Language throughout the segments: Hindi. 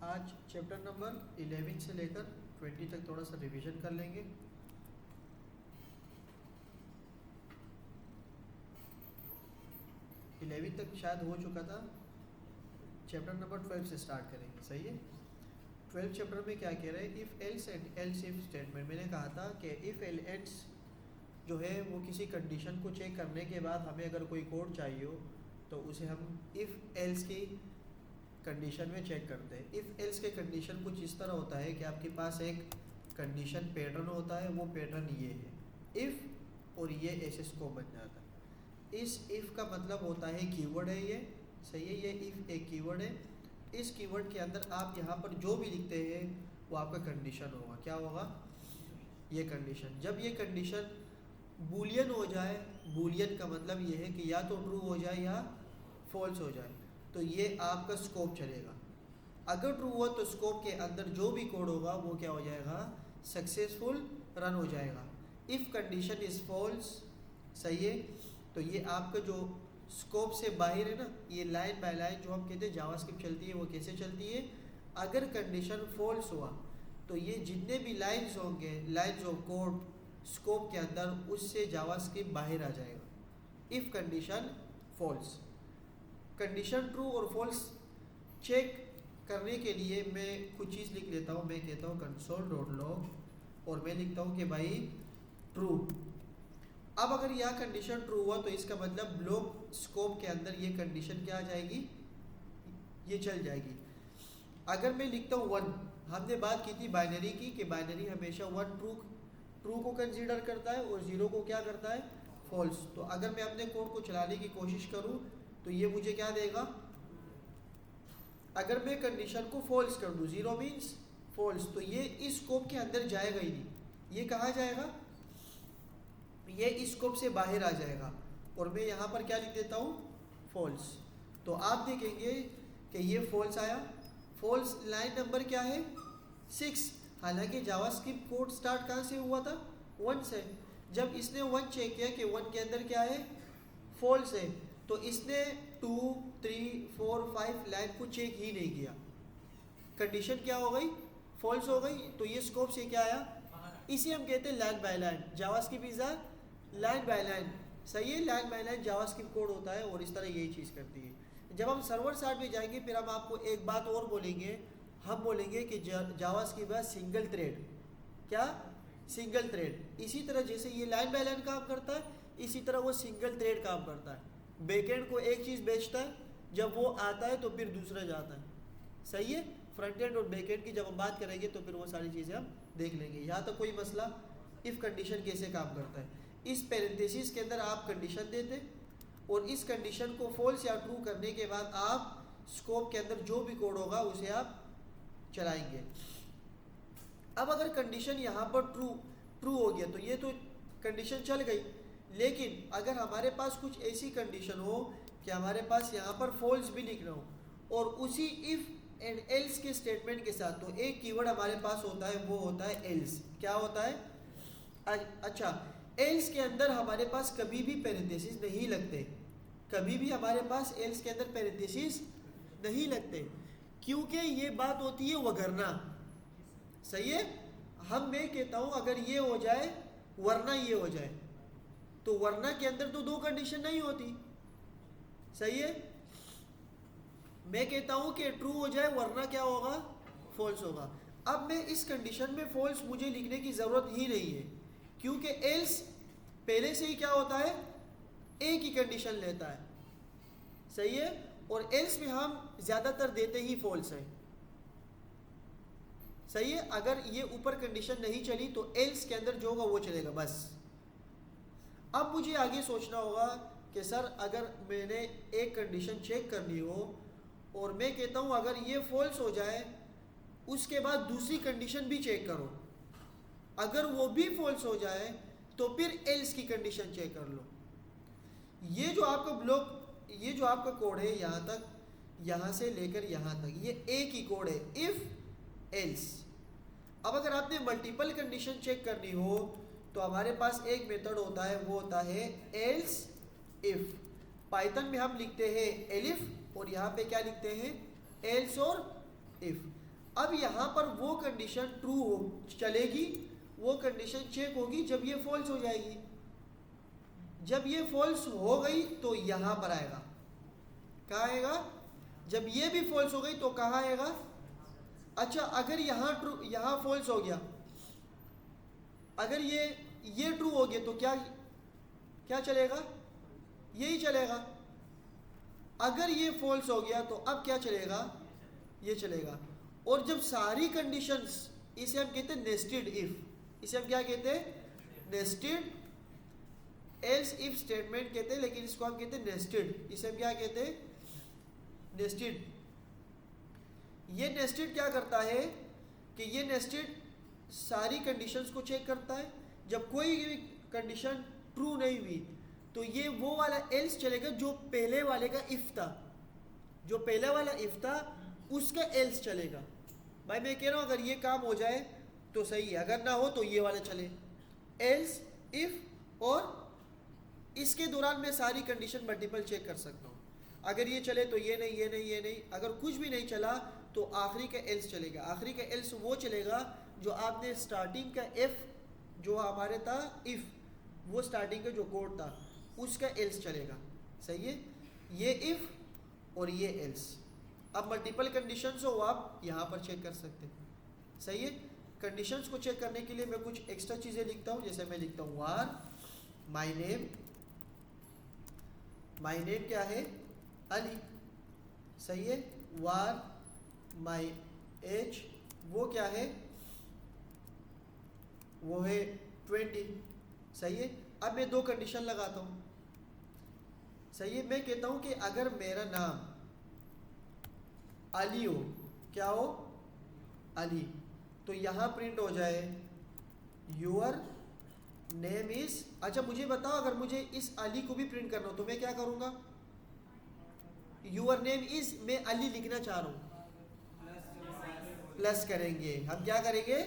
आज चैप्टर नंबर 11 से लेकर 20 तक थोड़ा सा रिवीजन कर लेंगे। इलेवन तक शायद हो चुका था, चैप्टर नंबर 12 से स्टार्ट करेंगे। सही है। 12 चैप्टर में क्या कह रहे हैं, if else and else if statement. मैंने कहा था कि इफ़ एल एल्स जो है वो किसी कंडीशन को चेक करने के बाद हमें अगर कोई कोड चाहिए हो तो उसे हम इफ़ एल्स की कंडीशन में चेक करते हैं। इफ़ एल्स के कंडीशन कुछ इस तरह होता है कि आपके पास एक कंडीशन पैटर्न होता है, वो पैटर्न ये है इफ़, और ये ऐसे स्कोप बन जाता है। इस इफ़ का मतलब होता है कीवर्ड है ये। सही है, ये इफ़ एक कीवर्ड है। इस कीवर्ड के अंदर आप यहाँ पर जो भी लिखते हैं वो आपका कंडीशन होगा। क्या होगा? ये कंडीशन। जब ये कंडीशन बूलियन हो जाए, बूलियन का मतलब ये है कि या तो ट्रू हो जाए या फॉल्स हो जाए, तो ये आपका स्कोप चलेगा। अगर ट्रू हुआ तो स्कोप के अंदर जो भी कोड होगा वो क्या हो जाएगा? सक्सेसफुल रन हो जाएगा। इफ़ कंडीशन इज़ फॉल्स, सही है, तो ये आपका जो स्कोप से बाहर है ना, ये लाइन बाय लाइन जो हम कहते हैं जावास्क्रिप्ट चलती है, वो कैसे चलती है? अगर कंडीशन फॉल्स हुआ तो ये जितने भी लाइंस होंगे, लाइंस ऑफ कोड स्कोप के अंदर, उससे जावास्क्रिप्ट बाहर आ जाएगा। If condition false. Condition true और फॉल्स चेक करने के लिए मैं कुछ चीज़ लिख लेता हूँ। मैं कहता हूँ console.log और मैं लिखता हूँ कि भाई ट्रू। अब अगर यह कंडीशन ट्रू हुआ तो इसका मतलब ब्लॉक स्कोप के अंदर ये कंडीशन क्या आ जाएगी? ये चल जाएगी। अगर मैं लिखता हूँ 1, हमने बात की थी बाइनरी की कि बाइनरी हमेशा 1 ट्रू को कंसीडर करता है और 0 को क्या करता है? फॉल्स। तो अगर मैं अपने कोड को चलाने की कोशिश करूँ तो ये मुझे क्या देगा? अगर मैं कंडीशन को फॉल्स कर दूँ, 0 मीन्स फॉल्स, तो ये इस स्कोप के अंदर जाएगा ही नहीं। ये कहाँ जाएगा? ये इस स्कोप से बाहर आ जाएगा। और मैं यहाँ पर क्या लिख देता हूँ? फॉल्स। तो आप देखेंगे कि ये फॉल्स आया। फॉल्स लाइन नंबर क्या है? 6। हालांकि जावास्क्रिप्ट कोड स्टार्ट कहाँ से हुआ था? 1 से। जब इसने 1 चेक किया कि 1 के अंदर क्या है? फॉल्स है, तो इसने 2, 3, 4, 5 लाइन को चेक ही नहीं किया। कंडीशन क्या हो गई? फॉल्स हो गई। तो ये स्कोप से क्या आया? इसे हम कहते हैं line by line. JavaScript is a line by line. सही है, line by line JavaScript code होता है और इस तरह यही चीज़ करती है। जब हम सर्वर साइड में जाएंगे फिर हम आपको एक बात और बोलेंगे। हम बोलेंगे कि जावास्क्रिप्ट है सिंगल थ्रेड। क्या? Single thread. इसी तरह जैसे ये लाइन बाय लाइन काम करता है, इसी तरह वो सिंगल थ्रेड काम करता है। बैकएंड को एक चीज़ बेचता है, जब वो आता है तो फिर दूसरा जाता है। सही है। फ्रंट एंड और बैक एंड की जब हम बात करेंगे तो फिर वो सारी चीज़ें हम देख लेंगे। यहाँ तक कोई मसला? इफ़ कंडीशन कैसे काम करता है? इस पैरेंथेसिस के अंदर आप कंडीशन देते और इस कंडीशन को फॉल्स या ट्रू करने के बाद आप स्कोप के अंदर जो भी कोड होगा उसे आप चलाएंगे। अब अगर कंडीशन यहाँ पर ट्रू हो गया तो ये तो कंडीशन चल गई, लेकिन अगर हमारे पास कुछ ऐसी कंडीशन हो कि हमारे पास यहाँ पर फॉल्स भी लिखना हो और उसी इफ़ एंड एल्स के स्टेटमेंट के साथ, तो एक कीवर्ड हमारे पास होता है, वो होता है एल्स। क्या होता है? अच्छा, एल्स के अंदर हमारे पास कभी भी पैरेंथेसिस नहीं लगते। कभी भी हमारे पास एल्स के अंदर पैरेंथेसिस नहीं लगते, क्योंकि ये बात होती है वगरना। सही है। मैं कहता हूं अगर ये हो जाए वरना ये हो जाए, तो वरना के अंदर तो 2 कंडीशन नहीं होती। सही है। मैं कहता हूं कि ट्रू हो जाए वरना क्या होगा? फॉल्स होगा। अब मैं इस कंडीशन में फॉल्स मुझे लिखने की ज़रूरत ही नहीं है, क्योंकि एल्स पहले से ही क्या होता है? एक ही कंडीशन लेता है। सही है। और एल्स में हम ज़्यादातर देते ही फॉल्स है। सही है। अगर ये ऊपर कंडीशन नहीं चली तो एल्स के अंदर जो होगा वो चलेगा बस। अब मुझे आगे सोचना होगा कि सर अगर मैंने एक कंडीशन चेक करनी हो और मैं कहता हूं अगर ये फॉल्स हो जाए उसके बाद दूसरी कंडीशन भी चेक करो, अगर वो भी फॉल्स हो जाए तो फिर एल्स की कंडीशन चेक कर लो। ये जो आपका ब्लॉक, ये जो आपका कोड है यहाँ तक, यहाँ से लेकर यहाँ तक, ये एक ही कोड है, इफ एल्स। अब अगर आपने मल्टीपल कंडीशन चेक करनी हो तो हमारे पास एक मेथड होता है, वो होता है एल्स इफ। पाइथन में हम लिखते हैं एलिफ और यहाँ पे क्या लिखते हैं? एल्स और इफ। अब यहाँ पर वो कंडीशन ट्रू हो चलेगी, वो कंडीशन चेक होगी जब ये फॉल्स हो जाएगी। जब ये फॉल्स हो गई तो यहाँ पर आएगा। कहाँ आएगा? जब ये भी फॉल्स हो गई तो कहाँ आएगा? अच्छा, अगर यहाँ ट्रू, यहाँ फॉल्स हो गया, अगर ये ट्रू हो गया तो क्या चलेगा? यही चलेगा। अगर ये फॉल्स हो गया तो अब क्या चलेगा? ये चलेगा। और जब सारी कंडीशंस, इसे हम कहते हैं नेस्टेड इफ। इसे हम क्या कहते हैं? नेस्टेड एल्स इफ स्टेटमेंट कहते हैं, लेकिन इसको हम कहते हैं नेस्टेड। इसे हम क्या कहते हैं? नेस्टेड। ये नेस्टेड क्या करता है कि ये नेस्टेड सारी कंडीशंस को चेक करता है। जब कोई भी कंडीशन ट्रू नहीं हुई तो ये वो वाला एल्स चलेगा जो पहले वाले का इफ था। जो पहले वाला इफ था उसका एल्स चलेगा। भाई मैं कह रहा हूँ अगर ये काम हो जाए तो सही है, अगर ना हो तो ये वाला चले। एल्स, इफ, और इसके दौरान मैं सारी कंडीशन मल्टीपल चेक कर सकता हूँ। अगर ये चले तो ये नहीं, ये नहीं, ये नहीं। अगर कुछ भी नहीं चला तो आखिरी का एल्स चलेगा। आखिरी का एल्स वो चलेगा जो आपने स्टार्टिंग का एफ जो हमारे था इफ, वो स्टार्टिंग का जो कोड था उसका एल्स चलेगा। सही है? ये इफ और ये एल्स। अब मल्टीपल कंडीशंस हो आप यहाँ पर चेक कर सकते हैं। सही है? कंडीशंस को चेक करने के लिए मैं कुछ एक्स्ट्रा चीज़ें लिखता हूँ। जैसे मैं लिखता हूँ वार माई नेम। माई नेम क्या है? अली। सही है? वार माई एज, वो क्या है? वो है 20। सही है? अब मैं दो कंडीशन लगाता हूँ। सही है? मैं कहता हूँ कि अगर मेरा नाम अली हो, क्या हो? अली, तो यहाँ प्रिंट हो जाए योर नेम इज। अच्छा मुझे बताओ, अगर मुझे इस अली को भी प्रिंट करना हो तो मैं क्या करूँगा? योर नेम इज, मैं अली लिखना चाह रहा हूँ, प्लस करेंगे। हम क्या करेंगे?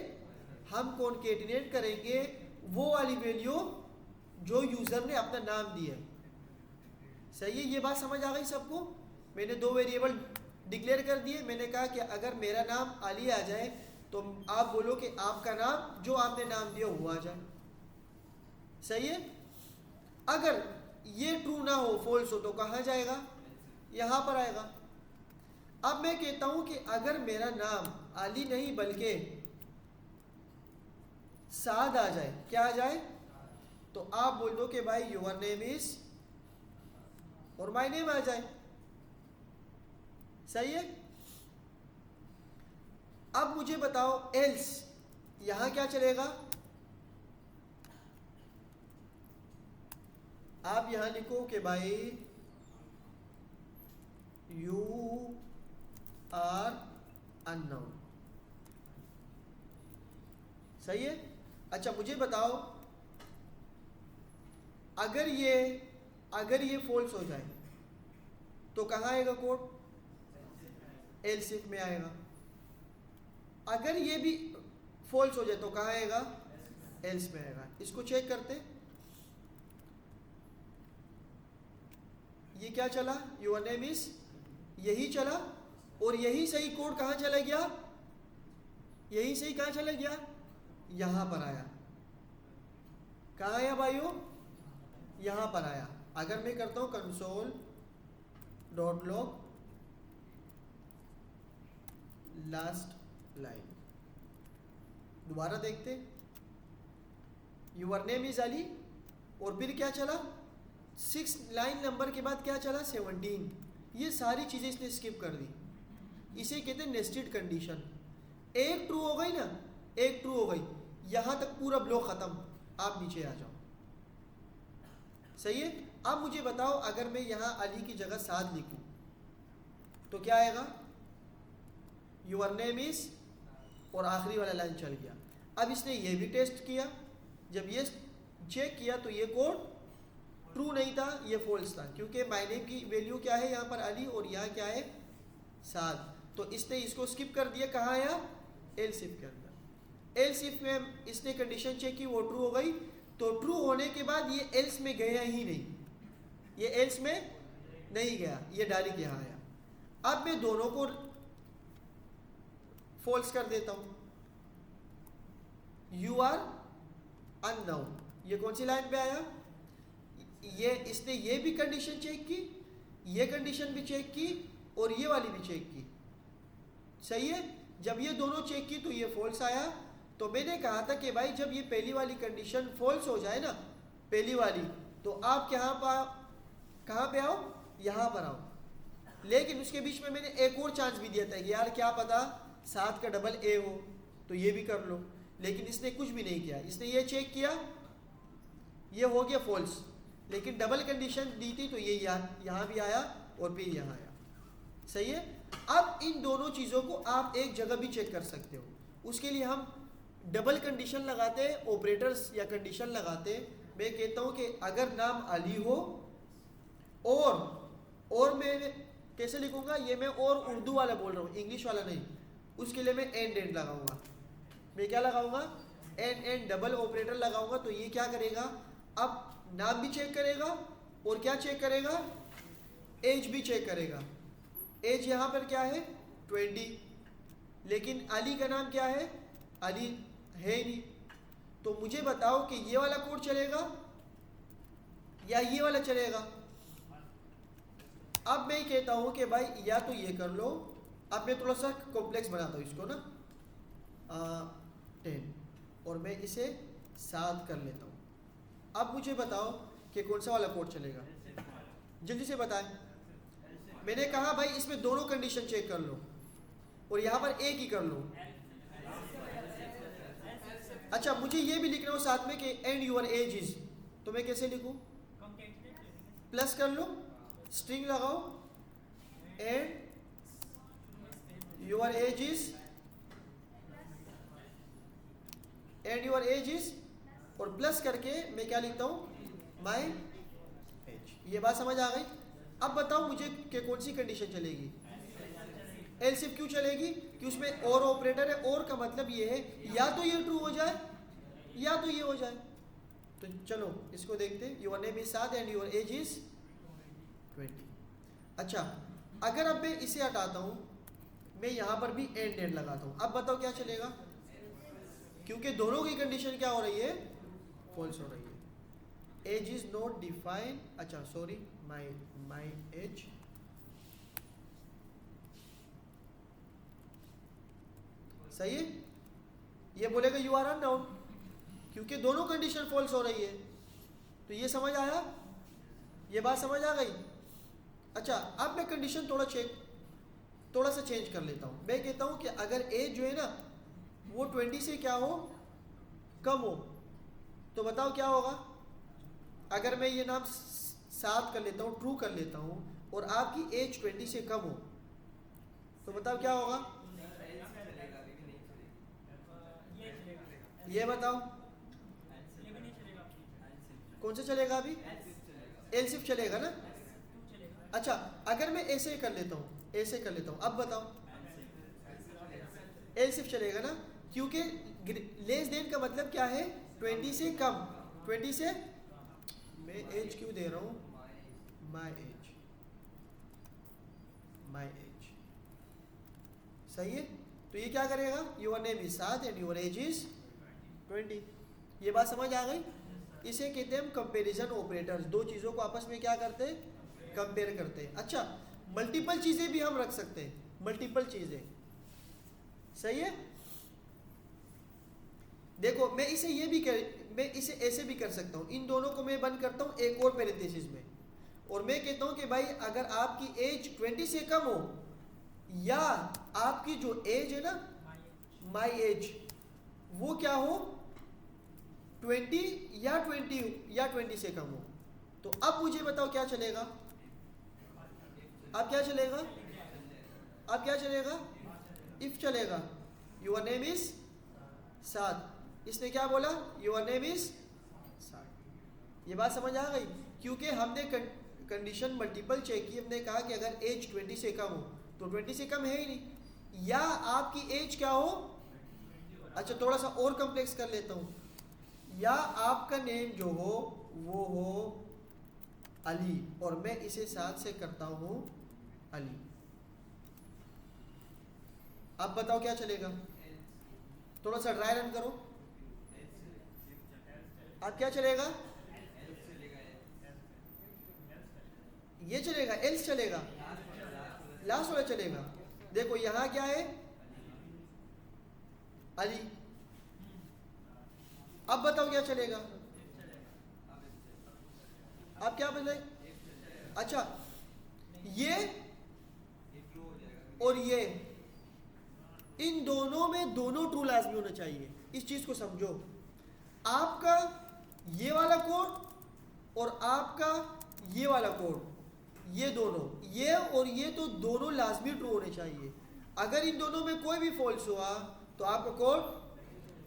हम कॉन्केटिनेट करेंगे वो वाली वैल्यू जो यूज़र ने अपना नाम दिया। सही है? ये बात समझ आ गई सबको? मैंने दो वेरिएबल डिक्लेयर कर दिए। मैंने कहा कि अगर मेरा नाम अली आ जाए तो आप बोलो कि आपका नाम जो आपने नाम दिया वो आ जाए। सही है? अगर ये ट्रू ना हो, फॉल्स हो, तो कहाँ जाएगा? यहाँ पर आएगा। अब मैं कहता हूँ कि अगर मेरा नाम अली नहीं बल्कि साद आ जाए, क्या आ जाए? तो आप बोल दो कि भाई योर नेम इज और माय नेम आ जाए। सही है? अब मुझे बताओ एल्स, यहां क्या चलेगा? आप यहां लिखो कि भाई यू आर अननोन। सही है? अच्छा मुझे बताओ, अगर ये फॉल्स हो जाए तो कहाँ आएगा कोड? एल्स इफ में आएगा। अगर ये भी फॉल्स हो जाए तो कहाँ आएगा? एल्स में आएगा। इसको चेक करते। ये क्या चला? योर नेम इज, यही चला। और यही सही कोड कहाँ चला गया? यही सही कहाँ चला गया? यहाँ पर आया। कहाँ आया भाइयों? यहाँ पर आया। अगर मैं करता हूँ console dot log last line, दोबारा देखते। योर नेम इज अली और फिर क्या चला? 6 लाइन नंबर के बाद क्या चला? 17। ये सारी चीज़ें इसने स्किप कर दी। इसे कहते हैं नेस्टेड कंडीशन। एक ट्रू हो गई ना, एक ट्रू हो गई, यहाँ तक पूरा ब्लॉक ख़त्म। आप नीचे आ जाओ। सही है? अब मुझे बताओ, अगर मैं यहाँ अली की जगह 7 लिखूँ तो क्या आएगा? योर नेम इज और आखिरी वाला लाइन चल गया। अब इसने ये भी टेस्ट किया। जब ये चेक किया तो ये कोड ट्रू नहीं था, ये फॉल्स था, क्योंकि माय नेम की वैल्यू क्या है यहाँ पर? अली, और यहाँ क्या है? 7। तो इसने इसको स्किप कर दिया। कहाँ आया? एल्स इफ के अंदर। एल्स इफ में इसने कंडीशन चेक की, वो ट्रू हो गई। तो ट्रू होने के बाद ये एल्स में गया ही नहीं, ये एल्स में नहीं गया, ये डायरेक्ट यहाँ आया। अब मैं दोनों को फॉल्स कर देता हूँ, यू आर अननाउन। ये कौन सी लाइन पे आया? ये इसने ये भी कंडीशन चेक की, ये कंडीशन भी चेक की और ये वाली भी चेक की, सही है। जब ये दोनों चेक की तो ये फॉल्स आया। तो मैंने कहा था कि भाई जब ये पहली वाली कंडीशन फॉल्स हो जाए ना, पहली वाली, तो आप कहाँ पे आओ, यहाँ पर आओ। लेकिन उसके बीच में मैंने एक और चांस भी दिया था कि यार क्या पता 7 का डबल ए हो तो ये भी कर लो, लेकिन इसने कुछ भी नहीं किया। इसने ये चेक किया, ये हो गया फॉल्स, लेकिन डबल कंडीशन दी थी तो ये यहाँ भी आया और फिर यहाँ आया, सही है। अब इन दोनों चीज़ों को आप एक जगह भी चेक कर सकते हो। उसके लिए हम डबल कंडीशन लगाते हैं, ऑपरेटर्स या कंडीशन लगाते हैं। मैं कहता हूँ कि अगर नाम अली हो और मैं कैसे लिखूंगा, ये मैं और उर्दू वाला बोल रहा हूँ, इंग्लिश वाला नहीं। उसके लिए मैं एंड लगाऊंगा। मैं क्या लगाऊंगा? एंड डबल ऑपरेटर लगाऊंगा। तो ये क्या करेगा, अब नाम भी चेक करेगा और क्या चेक करेगा, एज भी चेक करेगा। एज यहाँ पर क्या है 20, लेकिन अली का नाम क्या है, अली है ही नहीं। तो मुझे बताओ कि ये वाला कोड चलेगा या ये वाला चलेगा। अब मैं कहता हूँ कि भाई या तो ये कर लो। अब मैं थोड़ा सा कॉम्प्लेक्स बनाता हूँ इसको ना, 10 और मैं इसे 7 कर लेता हूँ। अब मुझे बताओ कि कौन सा वाला कोड चलेगा, जल्दी से बताएं। मैंने कहा भाई इसमें दोनों कंडीशन चेक कर लो और यहाँ पर एक ही कर लो। अच्छा, मुझे ये भी लिखना हो साथ में कि एंड यूर एज इज, तो मैं कैसे लिखूं? प्लस कर लो, स्ट्रिंग लगाओ, and your age is, and your age is, और प्लस करके मैं क्या लिखता हूं, माई एज। ये बात समझ आ गई? अब बताओ मुझे कि कौन सी कंडीशन चलेगी। एल्स इफ क्यों चलेगी? कि उसमें और ऑपरेटर है। और का मतलब ये है या तो ये ट्रू हो जाए या तो ये हो जाए। तो चलो इसको देखते हैं। Your name is 7 and your age is 20। अच्छा, अगर अब मैं इसे हटाता हूं, मैं यहां पर भी एंड लगाता हूं, अब बताओ क्या चलेगा? क्योंकि दोनों की कंडीशन क्या हो रही है, फॉल्स हो रही है। एज इज नॉट डिफाइंड, अच्छा सॉरी, माई एज, सही है। ये बोलेगा यू आर अननाउन, क्योंकि दोनों कंडीशन फॉल्स हो रही है। तो ये समझ आया, ये बात समझ आ गई। अच्छा, अब मैं कंडीशन थोड़ा सा चेंज कर लेता हूँ। मैं कहता हूँ कि अगर एज जो है ना वो 20 से क्या हो, कम हो, तो बताओ क्या होगा। अगर मैं ये नाम 7 कर लेता हूँ, ट्रू कर लेता हूँ, और आपकी एज 20 से कम हो, तो बताओ क्या होगा। ये बताओ कौन सा चलेगा अभी? एल्स इफ चलेगा ना। अच्छा, अगर मैं ऐसे कर लेता हूँ, ऐसे कर लेता हूँ, अब बताओ एल्स इफ चलेगा ना, क्योंकि लेस देन का मतलब क्या है, 20 से कम। 20 से, मैं एज क्यों दे रहा हूँ, माई एज, माई एज, सही है। तो ये क्या करेगा, your name is 7 and your age is 20। ये बात समझ आ गई। इसे कहते हैं हम कंपैरिजन ऑपरेटर्स। दो चीज़ों को आपस में क्या करते हैं, कंपेयर करते हैं। अच्छा, मल्टीपल चीज़ें भी हम रख सकते हैं, मल्टीपल चीज़ें, सही है। देखो मैं इसे ऐसे भी कर सकता हूँ। इन दोनों को मैं बंद करता हूँ एक और पैरेंथेसिस में, और मैं कहता हूँ कि भाई अगर आपकी एज 20 से कम हो, या आपकी जो एज है ना, माई एज, वो क्या हो 20 या 20 से कम हो। तो अब मुझे बताओ क्या चलेगा, अब क्या चलेगा, अब क्या चलेगा, इफ चलेगा। योर नेम इज 7, इसने क्या बोला, योर नेम इज 7। ये बात समझ आ गई, क्योंकि हमने कंडीशन मल्टीपल चेक की। हमने कहा कि अगर एज 20 से कम हो, तो 20 से कम है ही नहीं, या आपकी एज क्या हो। अच्छा, थोड़ा सा और कॉम्प्लेक्स कर लेता हूँ, या आपका नेम जो हो वो हो अली, और मैं इसे 7 से करता हूँ अली। अब बताओ क्या चलेगा, थोड़ा सा ड्राई रन करो। अब क्या चलेगा, ये चलेगा, एल्स चलेगा, लास्ट वाला चलेगा। देखो यहां क्या है, अली। अब बताओ क्या चलेगा, अब क्या बदले, अच्छा ये और ये, इन दोनों में दोनों ट्रू लाजमी होना चाहिए। इस चीज को समझो, आपका ये वाला कोड और आपका ये वाला कोड, ये दोनों, ये और ये तो दोनों लाजमी ट्रू होने चाहिए। अगर इन दोनों में कोई भी फॉल्स हुआ तो आपका कोड,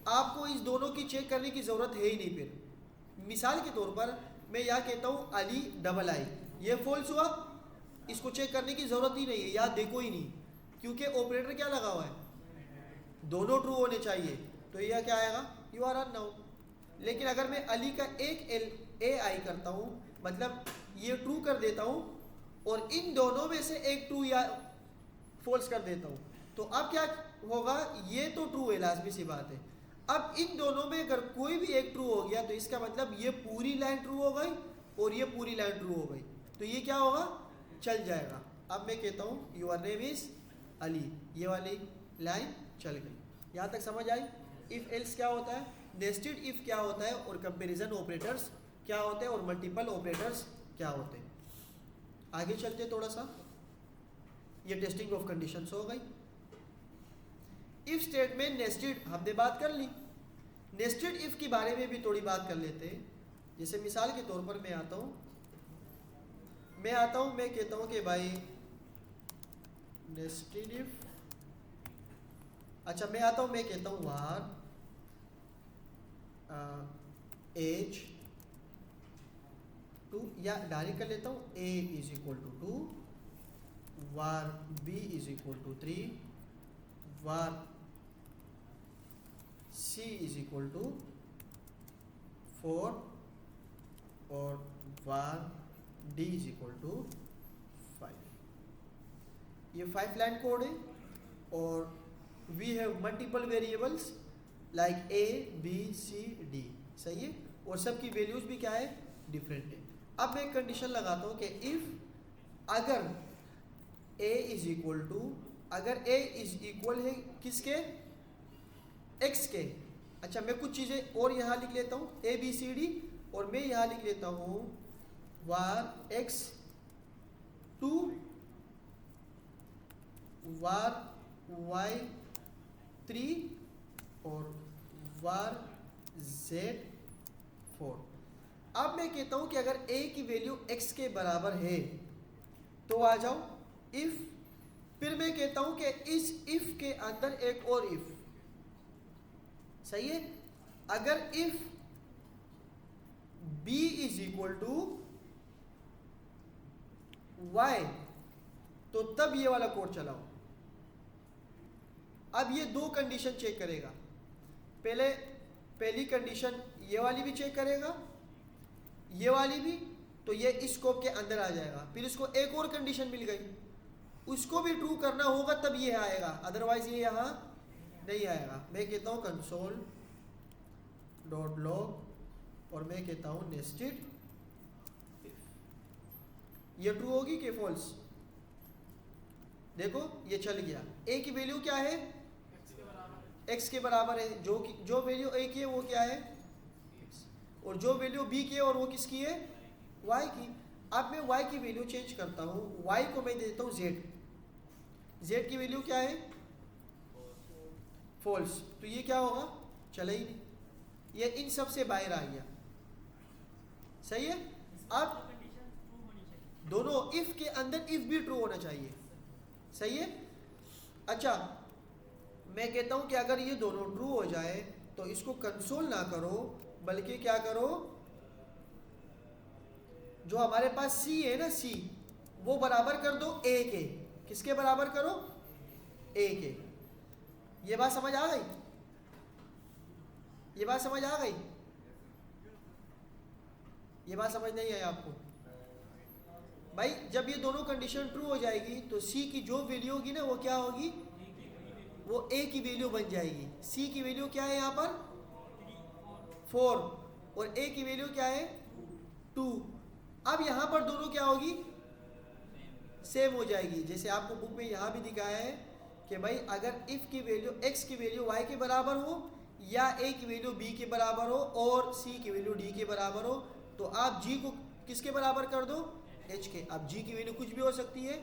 आपको इस दोनों की चेक करने की ज़रूरत है ही नहीं। फिर मिसाल के तौर पर मैं यहाँ कहता हूँ अली डबल आई, ये फॉल्स हुआ, इसको चेक करने की ज़रूरत ही नहीं है, यहाँ देखो ही नहीं, क्योंकि ऑपरेटर क्या लगा हुआ है, दोनों ट्रू होने चाहिए। तो यह क्या आएगा, यू आर अननाउन। लेकिन अगर मैं अली का एक एल ए आई करता हूँ, मतलब ये ट्रू कर देता हूँ और इन दोनों में से एक ट्रू या फॉल्स कर देता हूँ, तो अब क्या होगा, ये तो ट्रू है, लाजमी सी बात है। अब इन दोनों में अगर कोई भी एक ट्रू हो गया तो इसका मतलब ये पूरी लाइन ट्रू हो गई और ये पूरी लाइन ट्रू हो गई, तो ये क्या होगा, चल जाएगा। अब मैं कहता हूँ योर नेम इज अली, ये वाली लाइन चल गई। यहाँ तक समझ आई। इफ़ एल्स क्या होता है, नेस्टेड इफ़ क्या होता है, और कंपैरिजन ऑपरेटर्स क्या होते हैं, और मल्टीपल ऑपरेटर्स क्या होते हैं। आगे चलते थोड़ा सा, ये टेस्टिंग ऑफ कंडीशंस हो गई। इफ स्टेटमेंट नेस्टेड हमने बात कर ली, नेस्टेड इफ के बारे में भी थोड़ी बात कर लेते हैं। जैसे मिसाल के तौर पर मैं आता हूँ, मैं कहता हूँ कि भाई नेस्टेड इफ, अच्छा मैं आता हूँ, मैं कहता हूँ वार एज टू, या डायरेक्ट कर लेता हूँ a is equal to 2, var b is equal to 3, var c is equal to 4 और var d is equal to 5। ये 5 लाइन कोड है और we have multiple variables like a b c d, सही है, और सबकी वैल्यूज भी क्या है, डिफरेंट है। अब मैं एक कंडीशन लगाता हूँ कि इफ अगर a इज इक्वल टू, अगर a इज इक्वल है किसके, x के। अच्छा मैं कुछ चीज़ें और यहाँ लिख लेता हूँ a b c d, और मैं यहाँ लिख लेता हूँ वार x टू वार y 3 और वार z 4। अब मैं कहता हूं कि अगर a की वैल्यू x के बराबर है तो आ जाओ इफ, फिर मैं कहता हूं कि इस इफ के अंदर एक और इफ, सही है। अगर if b is equal to y तो तब ये वाला कोड चलाओ। अब ये दो कंडीशन चेक करेगा, पहली कंडीशन ये वाली भी चेक करेगा, ये वाली भी, तो ये इस स्कोप के अंदर आ जाएगा। फिर इसको एक और कंडीशन मिल गई, उसको भी ट्रू करना होगा तब ये आएगा, अदरवाइज ये यहाँ नहीं आएगा। मैं कहता हूँ कंसोल डॉट लॉग और मैं कहता हूँ नेस्टेड इफ, ये ट्रू होगी कि फॉल्स। देखो ये चल गया, ए की वैल्यू क्या है, एक्स के बराबर है, जो वैल्यू ए की है वो क्या है, और जो वैल्यू बी की है और वो किसकी है, वाई की। अब मैं वाई की वैल्यू चेंज करता हूँ, वाई को मैं देता हूँ जेड, जेड की वैल्यू क्या है, फॉल्स, तो ये क्या होगा, चला ही नहीं, ये इन सब से बाहर आ गया, सही है। अब दोनों इफ के अंदर इफ भी ट्रू होना चाहिए, सही है। अच्छा मैं कहता हूं कि अगर ये दोनों ट्रू हो जाए तो इसको कंसोल ना करो, बल्कि क्या करो, जो हमारे पास सी है ना, सी वो बराबर कर दो ए के। किसके बराबर करो, ए के। ये बात समझ आ गई, ये बात समझ आ गई, ये बात समझ नहीं आई आपको भाई। जब ये दोनों कंडीशन ट्रू हो जाएगी तो सी की जो वैल्यू होगी ना वो क्या होगी, वो a की वैल्यू बन जाएगी। c की वैल्यू क्या है यहाँ पर 4 और a की वैल्यू क्या है 2। अब यहाँ पर दोनों क्या होगी सेम हो जाएगी। जैसे आपको बुक में यहाँ भी दिखाया है कि भाई अगर इफ की वैल्यू x की वैल्यू y के बराबर हो या a की वैल्यू b के बराबर हो और c की वैल्यू d के बराबर हो तो आप g को किसके बराबर कर दो h के। अब g की वैल्यू कुछ भी हो सकती है,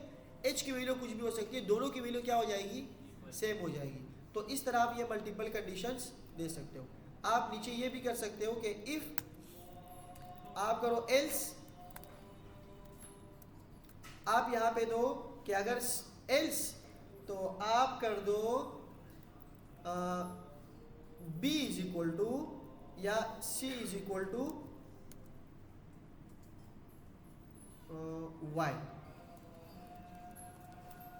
h की वैल्यू कुछ भी हो सकती है, दोनों की वैल्यू क्या हो जाएगी सेम हो जाएगी। तो इस तरह आप ये मल्टीपल कंडीशंस दे सकते हो। आप नीचे ये भी कर सकते हो कि इफ आप करो एल्स, आप यहाँ पे दो कि अगर एल्स तो आप कर दो b इज इक्वल टू या c is equal to y।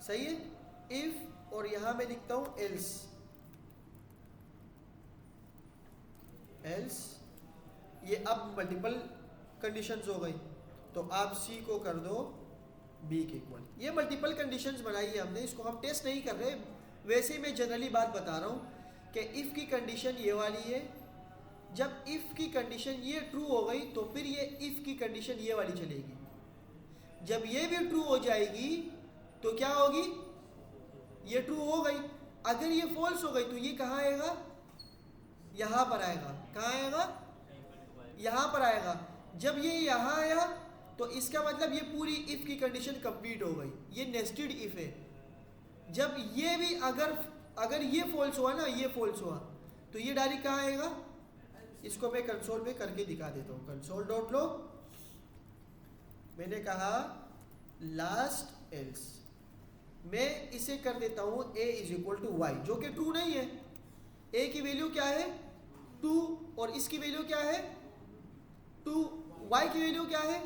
सही है। इफ और यहां मैं लिखता हूं एल्स, एल्स ये अब मल्टीपल कंडीशंस हो गई तो आप c को कर दो b के इक्वल। ये मल्टीपल कंडीशंस बनाई है हमने, इसको हम टेस्ट नहीं कर रहे, वैसे ही मैं जनरली बात बता रहा हूं कि इफ की कंडीशन ये वाली है, जब इफ की कंडीशन ये ट्रू हो गई तो फिर ये इफ की कंडीशन ये वाली चलेगी। जब ये भी ट्रू हो जाएगी तो क्या होगी ये ट्रू हो गई। अगर ये फॉल्स हो गई तो ये कहाँ आएगा यहां पर आएगा। कहाँ आएगा यहां पर आएगा। जब ये यहां आया तो इसका मतलब ये पूरी इफ की कंडीशन कंप्लीट हो गई, ये नेस्टेड इफ है। जब ये भी अगर ये फॉल्स हुआ ना, ये फॉल्स हुआ तो ये डायरेक्ट कहाँ आएगा, इसको मैं कंसोल पे करके दिखा देता हूँ। कंसोल डॉट लो, मैंने कहा लास्ट एल्स, मैं इसे कर देता हूँ a is equal to y, जो कि ट्रू नहीं है। a की वैल्यू क्या है 2 और इसकी वैल्यू क्या है 2, y की वैल्यू क्या है,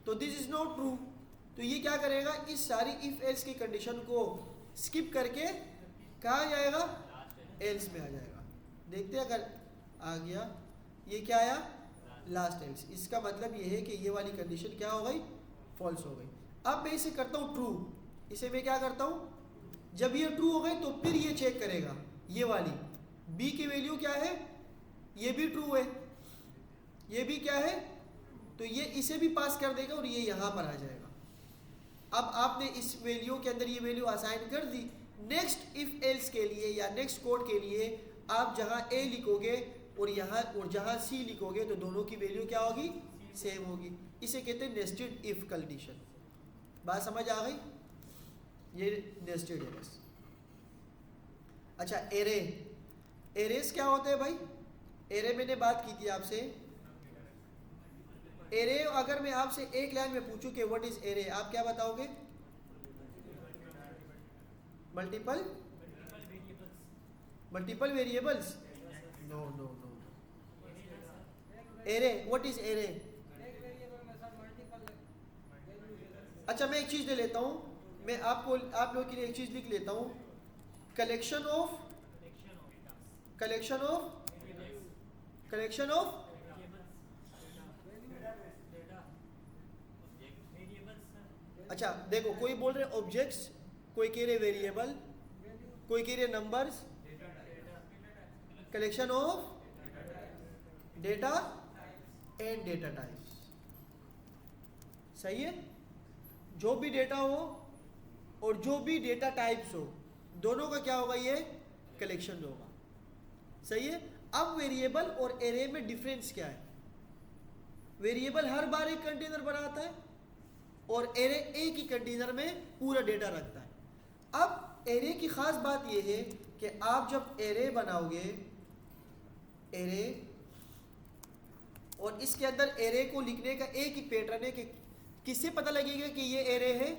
तो दिस इज नॉट ट्रू। तो ये क्या करेगा, इस सारी इफ एल्स की कंडीशन को स्किप करके कहाँ जाएगा एल्स में आ जाएगा। देखते हैं अगर आ गया, ये क्या आया लास्ट एल्स। इसका मतलब ये है कि ये वाली कंडीशन क्या हो गई फॉल्स हो गई। अब मैं इसे करता हूँ ट्रू, इसे मैं क्या करता हूँ, जब ये ट्रू हो गई तो फिर ये चेक करेगा ये वाली b की वैल्यू क्या है, ये भी ट्रू है, ये भी क्या है, तो ये इसे भी पास कर देगा और ये यहाँ पर आ जाएगा। अब आपने इस वैल्यू के अंदर ये वैल्यू असाइन कर दी। नेक्स्ट इफ एल्स के लिए या नेक्स्ट कोड के लिए आप जहाँ a लिखोगे और जहाँ c लिखोगे तो दोनों की वैल्यू क्या होगी सेम होगी। इसे कहते हैं नेस्टेड इफ कंडीशन। बात समझ आ गई, ये नेस्टेड है बस। अच्छा एरे, एरेस क्या होते हैं भाई, एरे मैंने बात की थी आपसे। एरे अगर मैं आपसे एक लाइन में पूछूं कि व्हाट इज एरे, आप क्या बताओगे, multiple variables, no no no. Array what is array, अच्छा मैं एक चीज ले लेता हूं, मैं आप लोगों के लिए एक चीज लिख लेता हूं, कलेक्शन ऑफ अच्छा देखो, कोई बोल रहे ऑब्जेक्ट्स, कोई कह रहे वेरिएबल, कोई कह रहे numbers, collection of data and data types. सही है, जो भी डेटा हो और जो भी डेटा टाइप्स हो दोनों का क्या होगा, ये कलेक्शन होगा। सही है। अब वेरिएबल और एरे में डिफरेंस क्या है, वेरिएबल हर बार एक कंटेनर बनाता है और एरे एक ही कंटेनर में पूरा डेटा रखता है। अब एरे की खास बात यह है कि आप जब एरे बनाओगे, एरे और इसके अंदर एरे को लिखने का एक ही पैटर्न है कि किससे पता लगेगा कि ये एरे है,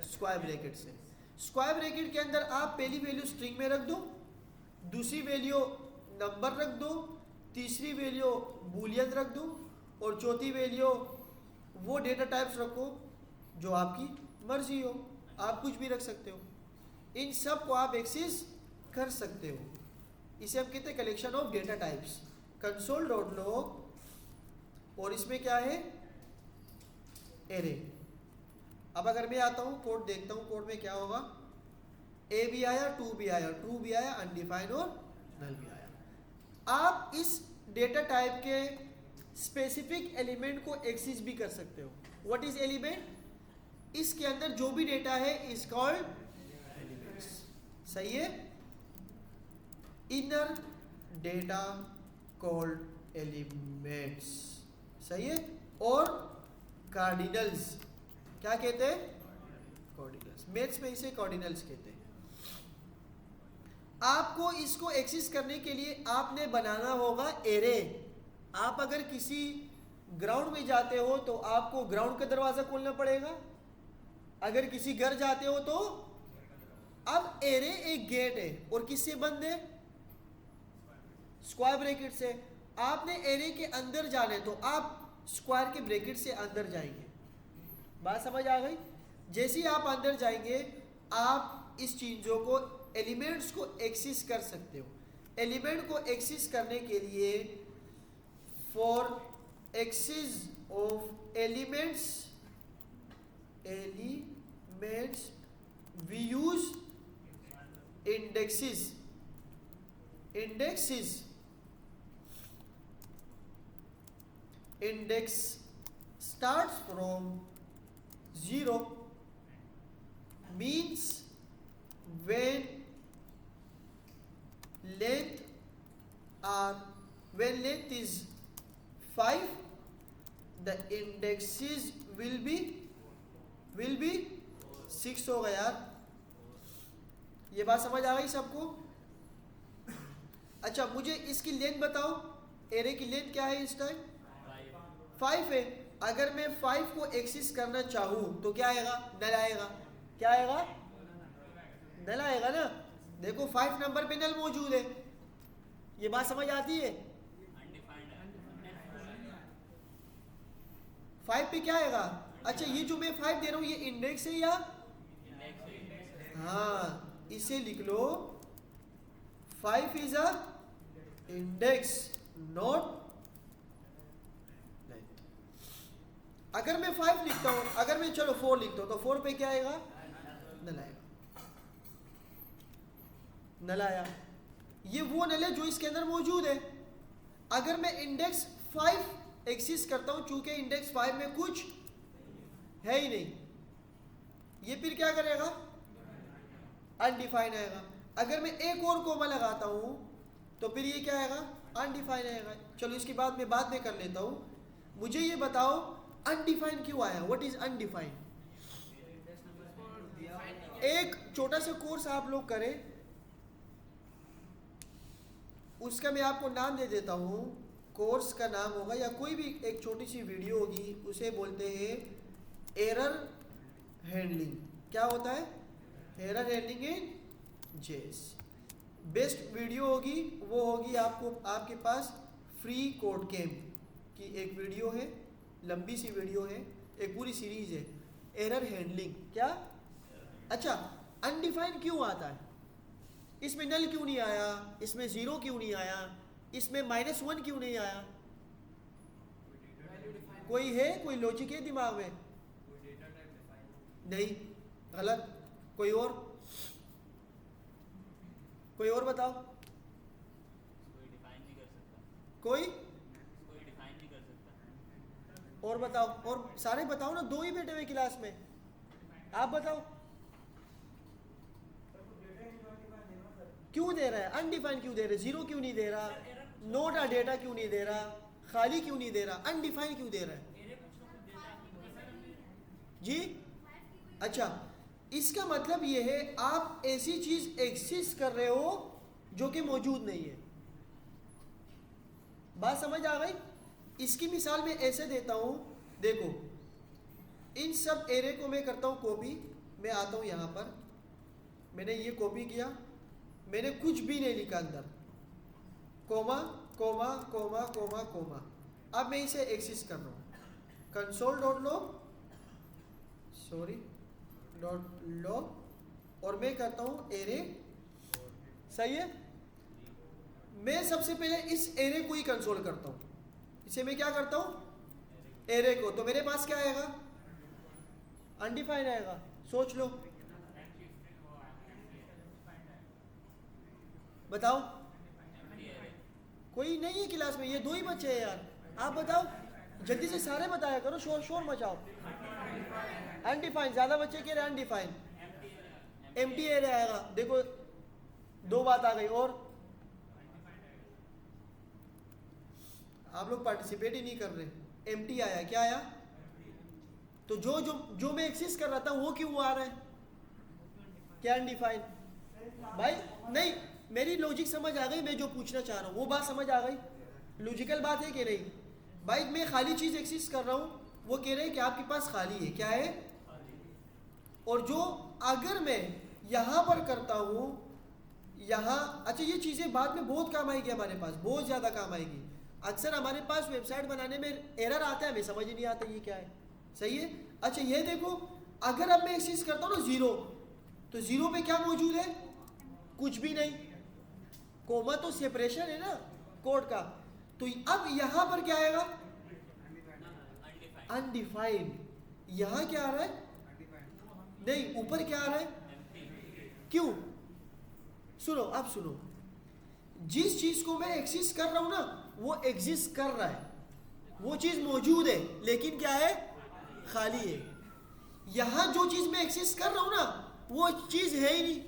स्क्वायर ब्रैकेट से। स्क्वायर ब्रैकेट के अंदर आप पहली वैल्यू स्ट्रिंग में रख दो, दूसरी वैल्यू नंबर रख दो, तीसरी वैल्यू बूलियन रख दो और चौथी वैल्यू वो डेटा टाइप्स रखो जो आपकी मर्जी हो, आप कुछ भी रख सकते हो। इन सब को आप एक्सेस कर सकते हो। इसे हम कहते हैं collection of data types. Console dot log और इसमें क्या है एरे। अब अगर मैं आता हूँ कोड देखता हूँ, कोड में क्या होगा, ए भी आया, ट्रू भी आया, ट्रू भी आया, अनडिफाइंड और नल भी आया। आप इस डेटा टाइप के स्पेसिफिक एलिमेंट को एक्सेस भी कर सकते हो। What is element? इसके अंदर जो भी डेटा है इज कॉल्ड एलिमेंट्स। सही है? Inner data called elements. सही है? और कार्डिनल्स क्या कहते हैं? कार्डिनल्स। मैथ्स में इसे कार्डिनल्स कहते हैं। आपको इसको एक्सेस करने के लिए आपने बनाना होगा एरे। आप अगर किसी ग्राउंड में जाते हो तो आपको ग्राउंड का दरवाजा खोलना पड़ेगा। अगर किसी घर जाते हो तो अब एरे एक गेट है और किससे बंद है? स्क्वायर ब्रैकेट से। आपने एरे के अंदर जाना है तो आप स्क्वायर के ब्रैकेट से अंदर जाएंगे। बात समझ आ गई? जैसे ही आप अंदर जाएंगे आप इस चीजों को, एलिमेंट्स को एक्सेस कर सकते हो। एलिमेंट को एक्सेस करने के लिए for access of elements we use indexes index starts from 0 means when length is 5 the indexes will be 6 होगा यार। ये बात समझ आ गई सबको? अच्छा मुझे इसकी लेंथ बताओ। एरे की लेंथ क्या है इस टाइम? 5 है। अगर मैं 5 को एक्सेस करना चाहूं तो क्या आएगा? नल आएगा। क्या आएगा? नल आएगा ना। देखो 5 नंबर पे नल मौजूद है। ये बात समझ आती है? 5 पे क्या आएगा? अच्छा ये जो मैं 5 दे रहा हूं ये इंडेक्स है या? हाँ इसे लिख लो 5 is a index not length. अगर मैं 5 लिखता हूं, अगर मैं चलो 4 लिखता हूं तो 4 पे क्या आएगा? नल आएगा। नल आया। ये वो नल है जो इसके अंदर मौजूद है। अगर मैं इंडेक्स 5 एक्सेस करता हूं, चूंकि इंडेक्स 5 में कुछ है ही नहीं, ये फिर क्या करेगा? अनडिफाइंड आएगा। अगर मैं एक और कोमा लगाता हूं तो फिर ये क्या आएगा? अनडिफाइंड आएगा। चलो इसकी बात मैं बाद में कर लेता हूं। मुझे ये बताओ अनडिफाइंड क्यों आया? What is undefined? एक छोटा सा कोर्स आप लोग करें, उसका मैं आपको नाम दे देता हूं। कोर्स का नाम होगा या कोई भी एक छोटी सी वीडियो होगी, उसे बोलते हैं एरर हैंडलिंग। क्या होता है? Error handling in JS. Best video होगी वो होगी आपको, आपके पास फ्री कोड कैम्प की एक वीडियो है, लंबी सी वीडियो है, एक पूरी सीरीज है एरर हैंडलिंग। क्या? अच्छा अनडिफाइंड क्यों आता है? इसमें नल क्यों नहीं आया? इसमें 0 क्यों नहीं आया? इसमें -1 क्यों नहीं आया? कोई है? कोई लॉजिक है दिमाग में? नहीं, गलत। कोई और? कोई और बताओ। कोई डिफाइन नहीं कर सकता। कोई डिफाइन नहीं कर सकता। और बताओ। और सारे बताओ ना, 2 ही बैठे हुए क्लास में। आप बताओ क्यों दे रहा है? अनडिफाइंड क्यों दे रहा है? 0 क्यों नहीं दे रहा? नोट अ डेटा क्यों नहीं दे रहा? खाली क्यों नहीं दे रहा? अनडिफाइंड क्यों दे रहा है? जी अच्छा, इसका मतलब ये है आप ऐसी चीज एक्सेस कर रहे हो जो कि मौजूद नहीं है। बात समझ आ गई? इसकी मिसाल मैं ऐसे देता हूं, देखो इन सब एरे को मैं करता हूं कॉपी। मैं आता हूं यहां पर, मैंने ये कॉपी किया, मैंने कुछ भी नहीं लिखा अंदर, comma comma comma comma comma. अब मैं इसे एक्सेस कर रहा हूं। कंसोल डॉट लॉग और मैं करता हूं एरे। सही है? मैं सबसे पहले इस एरे को ही कंसोल करता हूं। इसे मैं क्या करता हूं? एरे को। तो मेरे पास क्या आएगा? अनडिफाइंड आएगा। सोच लो। बताओ, एम्प्टी एरे, कोई नहीं है क्लास में, ये 2 ही बच्चे हैं यार। आप बताओ, जल्दी से सारे बताया करो, शोर शोर मचाओ। अनडिफाइंड, ज़्यादा बच्चे कह रहे हैं अनडिफाइंड। एम्प्टी एरे आएगा, देखो 2 बात आ गई। और आप लोग पार्टिसिपेट ही नहीं कर रहे। एम्प्टी आया, क्या आया? तो जो जो जो मैं एक्सिस कर रहा था वो क्यों आ रहा है? क्या अनडिफाइंड? भाई नहीं, मेरी लॉजिक समझ आ गई, मैं जो पूछना चाह रहा हूँ वो बात समझ आ गई। लॉजिकल बात है कि नहीं? भाई मैं खाली चीज़ एक्सिस कर रहा हूँ, वो कह रहे हैं कि आपके पास खाली है, क्या है? और जो अगर मैं यहाँ पर करता हूँ, यहाँ, अच्छा ये चीज़ें बाद में बहुत काम आएगी, हमारे पास बहुत ज़्यादा काम आएगी। अक्सर हमारे पास वेबसाइट बनाने में एरर आता है, हमें समझ ही नहीं आता ये क्या है। सही है। अच्छा ये देखो, अगर अब मैं एक्सिस करता हूँ ना 0, तो 0 पे क्या मौजूद है? कुछ भी नहीं। कोमा तो सेपरेशन है ना कोड का। तो अब यहाँ पर क्या आएगा? अनडिफाइंड। यहाँ क्या आ रहा है? नहीं, ऊपर क्या आ रहा है? क्यों? सुनो, अब सुनो, जिस चीज को मैं एक्सिस कर रहा हूं ना वो एग्जिस्ट कर रहा है, वो चीज मौजूद है, लेकिन क्या है? खाली है। यहां जो चीज मैं एक्सिस कर रहा हूं ना वो चीज है ही नहीं।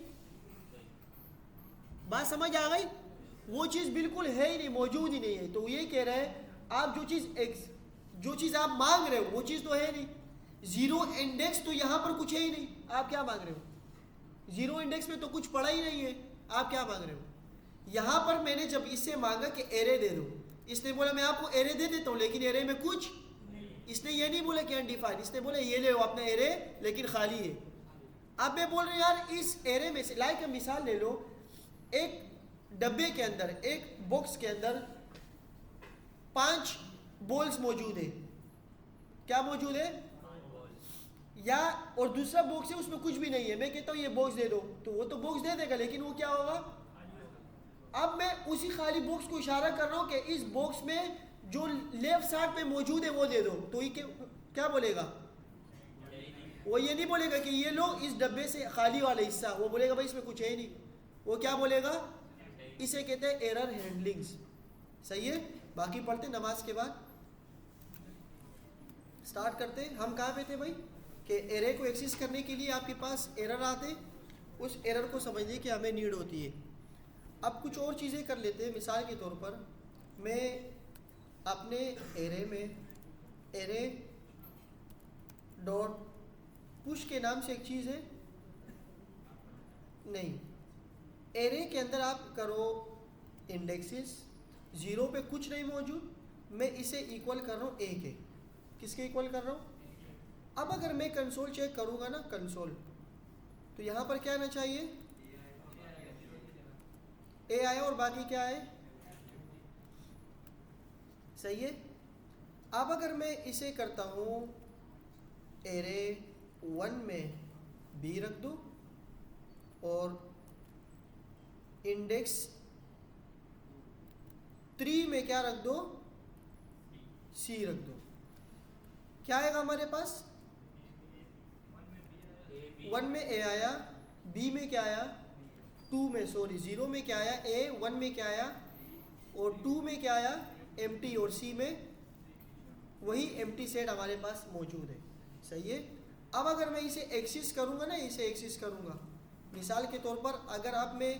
बात समझ आ गई? वो चीज बिल्कुल है ही नहीं, मौजूद ही नहीं है। तो ये कह रहे हैं आप जो चीज आप मांग रहे हो वो चीज तो है नहीं। 0 इंडेक्स, तो यहां पर कुछ है ही नहीं, आप क्या मांग रहे हो? 0 इंडेक्स में तो कुछ पड़ा ही नहीं है, आप क्या मांग रहे हो? यहां पर मैंने जब इससे मांगा कि एरे दे दो, इसने बोला मैं आपको एरे दे देता हूं, लेकिन एरे में कुछ, इसने ये नहीं बोला कि अनडिफाइंड, इसने बोला ये ले लो अपना एरे, लेकिन खाली है। अब मैं बोल रहा हूं यार इस एरे में से, लाइक मिसाल ले लो, एक डब्बे के अंदर, एक बॉक्स के अंदर 5 बॉल्स मौजूद है। क्या मौजूद है? या और दूसरा बॉक्स है उसमें कुछ भी नहीं है, मैं कहता हूं ये बॉक्स दे दो, तो वो तो बॉक्स दे देगा, लेकिन वो क्या होगा? अब मैं उसी खाली बॉक्स को इशारा कर रहा हूं कि इस बॉक्स में जो लेफ्ट साइड पे मौजूद है वो दे दो, तो ये क्या बोलेगा? वो ये नहीं बोलेगा कि ये लो इस डब्बे से खाली वाला हिस्सा, वो बोलेगा भाई इसमें कुछ है ही नहीं। वो क्या बोलेगा? इसे कहते हैं एरर हैंडलिंग्स। सही है। बाकी पढ़ते नमाज के बाद, स्टार्ट करते। हम कहाँ पे थे भाई? कि एरे को एक्सेस करने के लिए आपके पास एरर आते, उस एरर को समझने की हमें नीड होती है। अब कुछ और चीज़ें कर लेते हैं। मिसाल के तौर पर मैं अपने एरे में एरे डॉट पुश के नाम से एक चीज़ है, नहीं, एरे के अंदर आप करो इंडेक्सेस, 0 पे कुछ नहीं मौजूद, मैं इसे इक्वल कर रहा हूँ ए के। किसके इक्वल कर रहा हूँ? अब अगर मैं कंसोल चेक करूँगा ना, कंसोल, तो यहाँ पर क्या आना चाहिए? ए आया और बाकी क्या है? सही है। अब अगर मैं इसे करता हूँ एरे 1 में बी रख दो और इंडेक्स 3 में क्या रख दो? सी रख दो, क्या आएगा हमारे पास? 1 में ए आया, बी में क्या आया? 2 में, सॉरी 0 में क्या आया? ए, 1 में क्या आया? और 2 में क्या आया? एम्प्टी, और सी में वही एम्प्टी सेट हमारे पास मौजूद है। सही है। अब अगर मैं इसे एक्सिस करूँगा ना, इसे एक्सिस करूँगा, मिसाल के तौर पर अगर अब मैं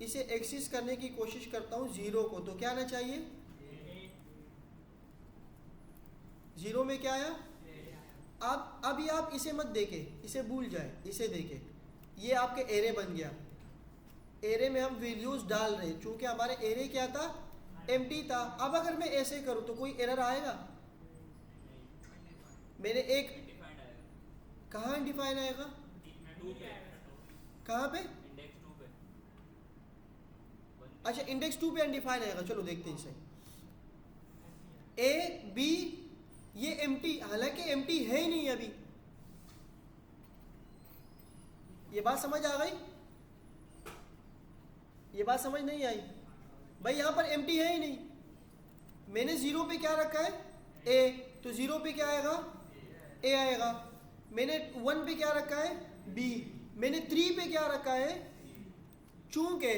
इसे एक्सिस करने की कोशिश करता हूँ 0 को, तो क्या आना चाहिए? 0 में क्या आया? अब ये आप इसे मत देखे, इसे भूल जाए, इसे देखे, ये आपके एरे बन गया। एरे में हम वैल्यूज डाल रहे, चूंकि हमारे एरे क्या था? एम्प्टी था। अब अगर मैं ऐसे करूँ तो कोई एरर आएगा? मैंने एक, कहाँ अनडिफाइन आएगा? कहाँ पे? अच्छा, इंडेक्स 2 पे अनडिफाइन आएगा। चलो देखते हैं इसे। ए बी, ये एम्प्टी, हालांकि एम्प्टी है ही नहीं अभी। ये बात समझ आ गई? ये बात समझ नहीं आई भाई? यहाँ पर एम्प्टी है ही नहीं। मैंने 0 पे क्या रखा है? ए, तो 0 पे क्या आएगा? ए आएगा। मैंने 1 पे क्या रखा है? बी। मैंने 3 पे क्या रखा है? चूंकि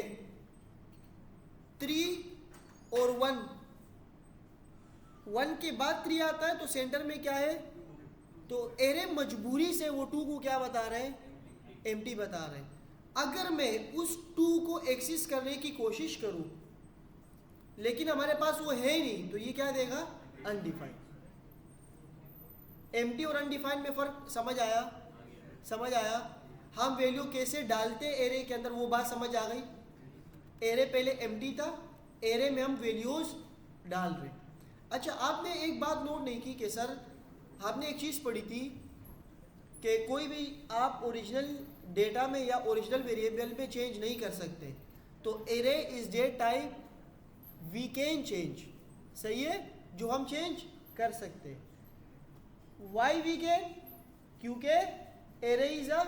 3 और 1, 1 के बाद 3 आता है तो सेंटर में क्या है, तो एरे मजबूरी से वो 2 को क्या बता रहे हैं, एम्प्टी बता रहे हैं। अगर मैं उस 2 को एक्सेस करने की कोशिश करूं लेकिन हमारे पास वो है नहीं, तो ये क्या देगा, अनडिफाइंड। एम्प्टी और अनडिफाइंड में फर्क समझ आया, समझ आया। हम वैल्यू कैसे डालते एरे के अंदर वो बात समझ आ गई। एरे पहले एम्प्टी था, एरे में हम वैल्यूज डाल रहे। अच्छा, आपने एक बात नोट नहीं की कि सर आपने एक चीज़ पढ़ी थी कि कोई भी आप ओरिजिनल डेटा में या ओरिजिनल वेरिएबल में चेंज नहीं कर सकते, तो array is data type we can change, सही है, जो हम चेंज कर सकते हैं। वाई वी कैन, क्योंकि array is a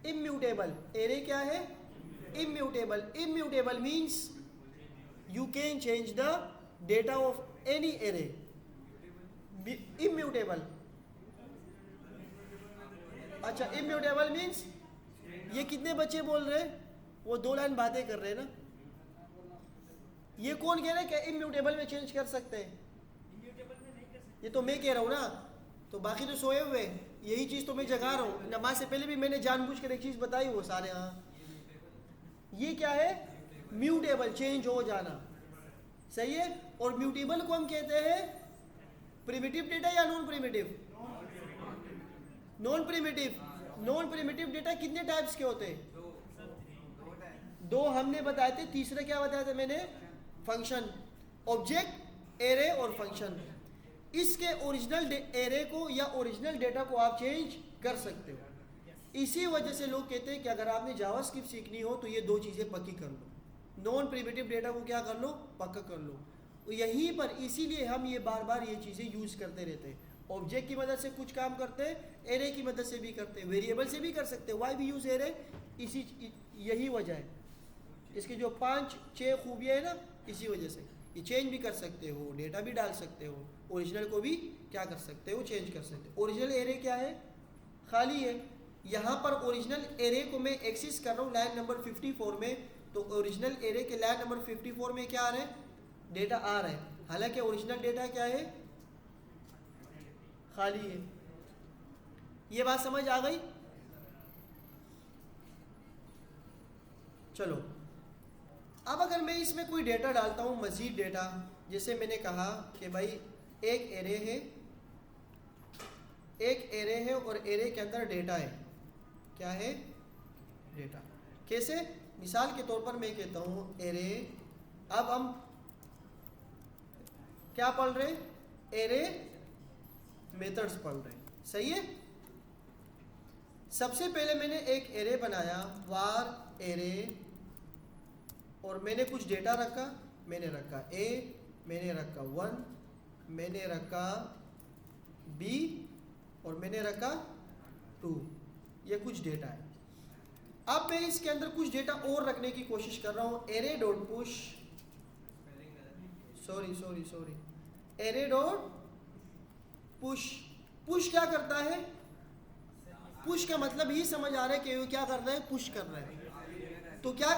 immutable. Array क्या है, immutable. Immutable means you can change the data of any array. Immutable, अच्छा इम्यूटेबल मीन्स ये कितने बच्चे बोल रहे हैं, वो 2 लाइन बातें कर रहे हैं ना। ये कौन कह रहा है कि इम्यूटेबल में चेंज कर सकते हैं, ये तो मैं कह रहा हूँ ना, तो बाकी तो सोए हुए, यही चीज़ तो मैं जगा रहा हूँ। नमाज से पहले भी मैंने जानबूझकर एक चीज़ बताई, वो सारे हाँ, ये क्या है, म्यूटेबल, चेंज हो जाना, सही है। और म्यूटेबल को हम कहते हैं प्रिमिटिव डेटा या non primitive, non primitive. Non primitive data कितने टाइप्स के होते हैं, 2 हमने बताए थे, तीसरा क्या बताया था मैंने, फंक्शन, ऑब्जेक्ट, एरे और फंक्शन। इसके ओरिजिनल एरे को या ओरिजिनल डेटा को आप चेंज कर सकते हो। इसी वजह से लोग कहते हैं कि अगर आपने जावास्क्रिप्ट सीखनी हो तो ये 2 चीज़ें पक्की कर लो, नॉन प्रिमिटिव डेटा को क्या कर लो, पक्का कर लो। यहीं पर इसीलिए हम ये बार बार ये चीज़ें यूज़ करते रहते हैं। ऑब्जेक्ट की मदद से कुछ काम करते हैं, एरे की मदद से भी करते हैं, वेरिएबल से भी कर सकते हैं। वाई भी यूज़ एरे, इसी यही वजह है, इसकी जो 5-6 खूबियाँ है ना, इसी वजह से। ये चेंज भी कर सकते हो, डेटा भी डाल सकते हो, ओरिजिनल को भी क्या कर सकते हो, चेंज कर सकते हो। ओरिजिनल एरे क्या है, खाली है। यहाँ पर ओरिजिनल एरे को मैं एक्सेस कर रहा हूँ लाइन नंबर 54 में, तो ओरिजिनल एरे के लाइन नंबर 54 में क्या आ रहा है, डेटा आ रहा है। हालांकि ओरिजिनल डेटा क्या है, खाली है। ये बात समझ आ गई। चलो, अब अगर मैं इसमें कोई डेटा डालता हूँ, मज़ीद डेटा, जैसे मैंने कहा कि भाई एक एरे है, एक एरे है और एरे के अंदर डेटा है, क्या है, डेटा। कैसे, मिसाल के तौर पर मैं कहता हूँ एरे, अब हम क्या पढ़ रहे हैं, एरे मेथड्स पढ़ रहे हैं, सही है। सबसे पहले मैंने एक एरे बनाया, वार एरे, और मैंने कुछ डेटा रखा, मैंने रखा ए, मैंने रखा 1, मैंने रखा बी और मैंने रखा 2, ये कुछ डेटा है। अब मैं इसके अंदर कुछ डेटा और रखने की कोशिश कर रहा हूँ, array dot push, sorry, array dot push. Push क्या करता है, पुश का मतलब ही समझ आ रहा है कि वो क्या कर रहा है, पुश कर रहा है। तो क्या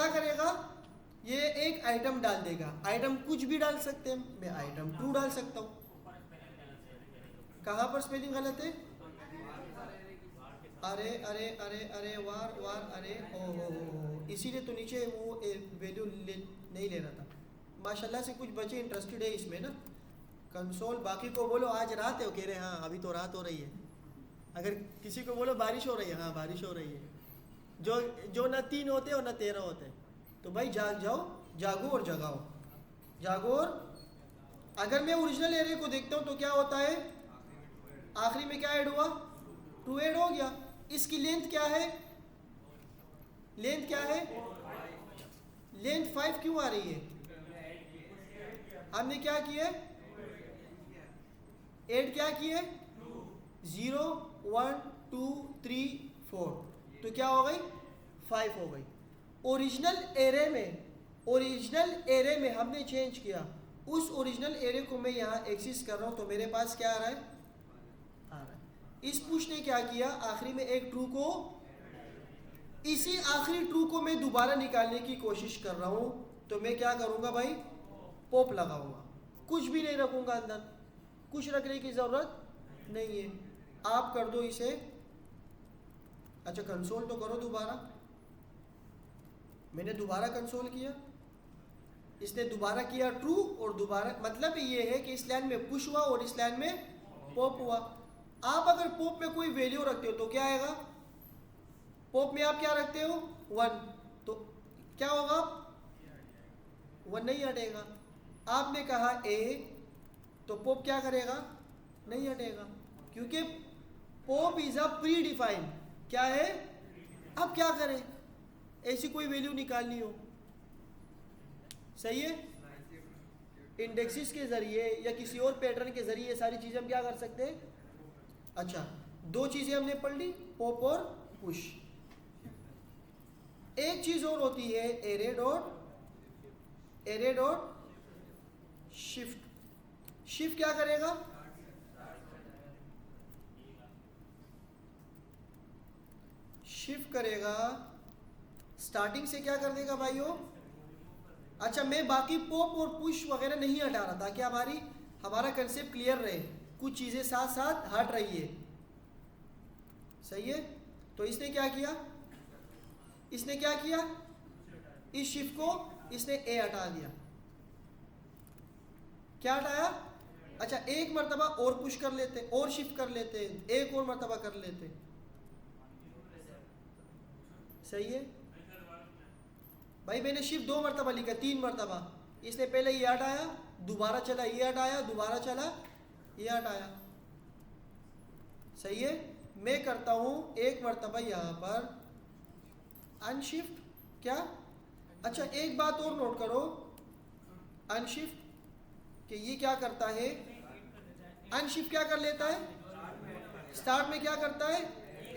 करेगा, ये एक आइटम डाल देगा। आइटम कुछ भी डाल सकते हैं, मैं आइटम 2 डाल सकता हूँ। कहाँ पर स्पेलिंग गलत है, अरे वार अरे ओ, इसीलिए तो नीचे वो वैल्यू नहीं ले रहा था। माशाल्लाह से कुछ बच्चे इंटरेस्टेड है इसमें ना, कंसोल। बाकी को बोलो आज रात है, वो कह रहे हैं हाँ अभी तो रात हो रही है। अगर किसी को बोलो बारिश हो रही है, हाँ बारिश हो रही है। जो ना 3 होते और ना 13 होते, तो भाई जाग जाओ, जागो और जगाओ, जागो। और अगर मैं ओरिजिनल एरे को देखता हूँ तो क्या होता है, आखिरी में क्या ऐड हुआ, 2 ऐड हो गया। इसकी लेंथ क्या है, लेंथ 5 क्यों आ रही है, हमने क्या किया, ऐड क्या किए, 0 1 2 3 4, तो क्या हो गई, 5 हो गई। ओरिजिनल एरे में हमने चेंज किया, उस ओरिजिनल एरे को मैं यहाँ एक्सेस कर रहा हूँ, तो मेरे पास क्या आ रहा है। इस पुश ने क्या किया, आखिरी में एक ट्रू को इसी आखिरी ट्रू को मैं दोबारा निकालने की कोशिश कर रहा हूं, तो मैं क्या करूंगा भाई, पॉप लगाऊंगा, कुछ भी नहीं रखूंगा अंदर, कुछ रखने की जरूरत नहीं है। आप कर दो इसे, अच्छा कंसोल तो करो दोबारा। मैंने दोबारा कंसोल किया, इसने दोबारा किया ट्रू, और दोबारा मतलब ये है कि इस लाइन में पुश हुआ और इस लाइन में पॉप हुआ। आप अगर पॉप में कोई वैल्यू रखते हो तो क्या आएगा, पॉप में आप क्या रखते हो 1, तो क्या होगा 1 नहीं हटेगा। आपने कहा ए, तो पॉप क्या करेगा, नहीं हटेगा, क्योंकि pop is a pre defined, क्या है। अब क्या करें, ऐसी कोई वैल्यू निकालनी हो, सही है, इंडेक्सिस के जरिए या किसी और पैटर्न के जरिए ये सारी चीजें हम क्या कर सकते हैं। अच्छा, दो चीजें हमने पढ़ ली, पॉप और पुश। एक चीज और होती है एरे डॉट शिफ्ट। शिफ्ट क्या करेगा, शिफ्ट करेगा, स्टार्टिंग से क्या कर देगा भाइयों। अच्छा, मैं बाकी पॉप और पुश वगैरह नहीं हटा रहा, ताकि हमारा कंसेप्ट क्लियर रहे, कुछ चीजें साथ साथ हट रही है, सही है। तो इसने क्या किया, इस शिफ्ट को इसने ए हटा दिया, क्या हटाया। अच्छा, एक मर्तबा और पुश कर लेते, और शिफ्ट कर लेते, एक और मर्तबा कर लेते, सही है भाई। मैंने शिफ्ट 2 मर्तबा लिखा, 3 मर्तबा, इसने पहले ये हटाया, दोबारा चला ये हटाया, दोबारा चला ये हटाया, सही है। मैं करता हूं एक मर्तबा यहां पर अनशिफ्ट, क्या। अच्छा, एक बात और नोट करो, अनशिफ्ट कि ये क्या करता है, अनशिफ्ट क्या कर लेता है, स्टार्ट में क्या करता है,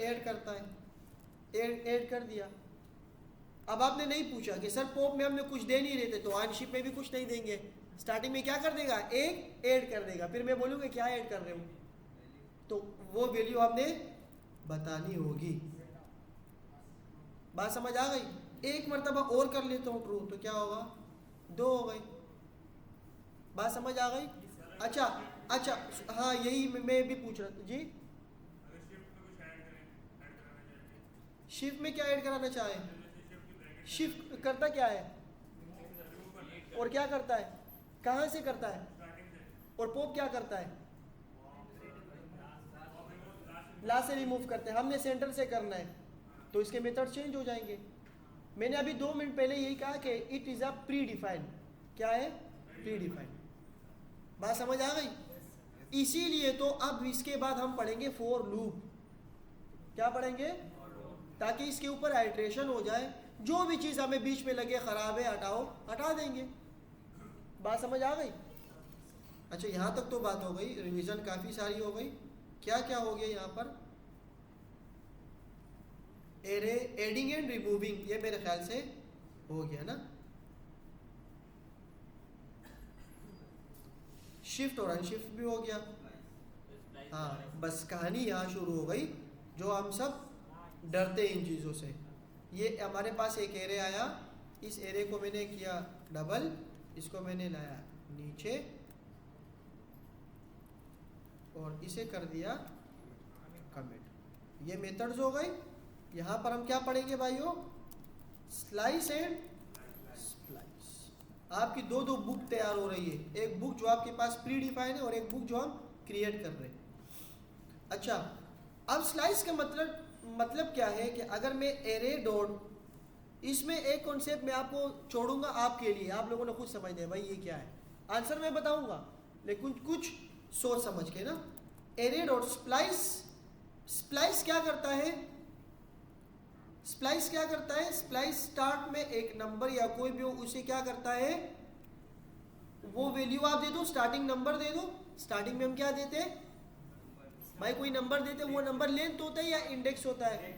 ऐड करता है, ऐड कर दिया। अब आपने नहीं पूछा कि सर पॉप में हमने कुछ दे नहीं रहे थे, तो अनशिफ्ट में भी कुछ नहीं देंगे, स्टार्टिंग में क्या कर देगा, एक ऐड कर देगा, फिर मैं बोलूँगा क्या ऐड कर रहे हो, तो वो वैल्यू आपने बतानी होगी। बात समझ आ गई। एक मर्तबा और कर लेता हूँ ट्रू, तो क्या होगा, 2 हो गई। बात समझ आ गई। अच्छा, हाँ यही मैं भी पूछ रहा था जी। शिफ्ट में क्या ऐड कराना चाहे, शिफ्ट करता क्या है और क्या करता है, कहाँ से करता है, और पॉप क्या करता है, लास्ट से रिमूव करते हैं, हमने सेंटर से करना है, तो इसके मेथड चेंज हो जाएंगे। मैंने अभी 2 मिनट पहले यही कहा कि it is a pre defined, क्या है, प्री डिफाइंड। बात समझ आ गई। इसीलिए तो अब इसके बाद हम पढ़ेंगे फॉर लूप, क्या पढ़ेंगे, ताकि इसके ऊपर आइट्रेशन हो जाए, जो भी चीज़ हमें बीच में लगे ख़राब है हटाओ, हटा देंगे। बात समझ आ गई। अच्छा, यहाँ तक तो बात हो गई, रिवीजन काफ़ी सारी हो गई। क्या क्या हो गया यहाँ पर, एरे एडिंग एंड रिमूविंग, ये मेरे ख्याल से हो गया ना। शिफ्ट और अनशिफ्ट भी हो गया। हाँ, बस कहानी यहाँ शुरू हो गई, जो हम सब डरते हैं इन चीज़ों से। ये हमारे पास एक एरे आया, इस एरे को मैंने किया डबल, इसको मैंने लाया नीचे और इसे कर दिया कमिट। ये मेथड्स हो गए। यहाँ पर हम क्या पढ़ेंगे भाइयों, स्लाइस एंड स्प्लाइस। आपकी दो बुक तैयार हो रही है, एक बुक जो आपके पास प्री डिफाइन है और एक बुक जो हम क्रिएट कर रहे हैं। अच्छा, अब स्लाइस का मतलब क्या है कि अगर मैं एरे डॉट, इसमें एक कॉन्सेप्ट मैं आपको छोड़ूंगा आपके लिए, आप लोगों ने खुद समझना है भाई ये क्या है। आंसर मैं बताऊंगा लेकिन कुछ सोच समझ के ना। एरे डॉट स्प्लाइस, स्प्लाइस क्या करता है, स्प्लाइस क्या करता है, स्प्लाइस स्टार्ट में एक नंबर या कोई भी हो उसे क्या करता है, वो वैल्यू आप दे दो, स्टार्टिंग नंबर दे दो। स्टार्टिंग में हम क्या देते हैं भाई, कोई नंबर देते हैं, वो नंबर लेंथ होता है या इंडेक्स होता है।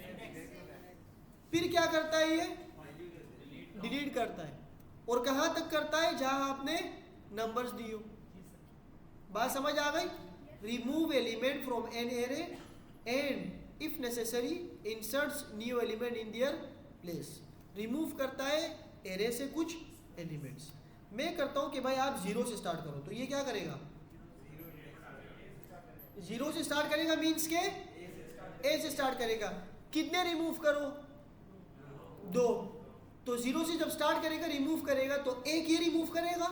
फिर क्या करता है, ये डिलीट करता है, और कहां तक करता है, जहां आपने नंबर्स दिए हो। बात समझ आ गई। Remove element from an array and if necessary inserts new element in their place, remove करता है एरे से कुछ एलिमेंट्स। मैं करता हूँ कि भाई आप 0 से स्टार्ट करो, तो ये क्या करेगा? 0 से स्टार्ट करेगा, मीन्स के ए से स्टार्ट करेगा। कितने रिमूव करो? 2। तो 0 से जब स्टार्ट करेगा, रिमूव करेगा, तो एक ही रिमूव करेगा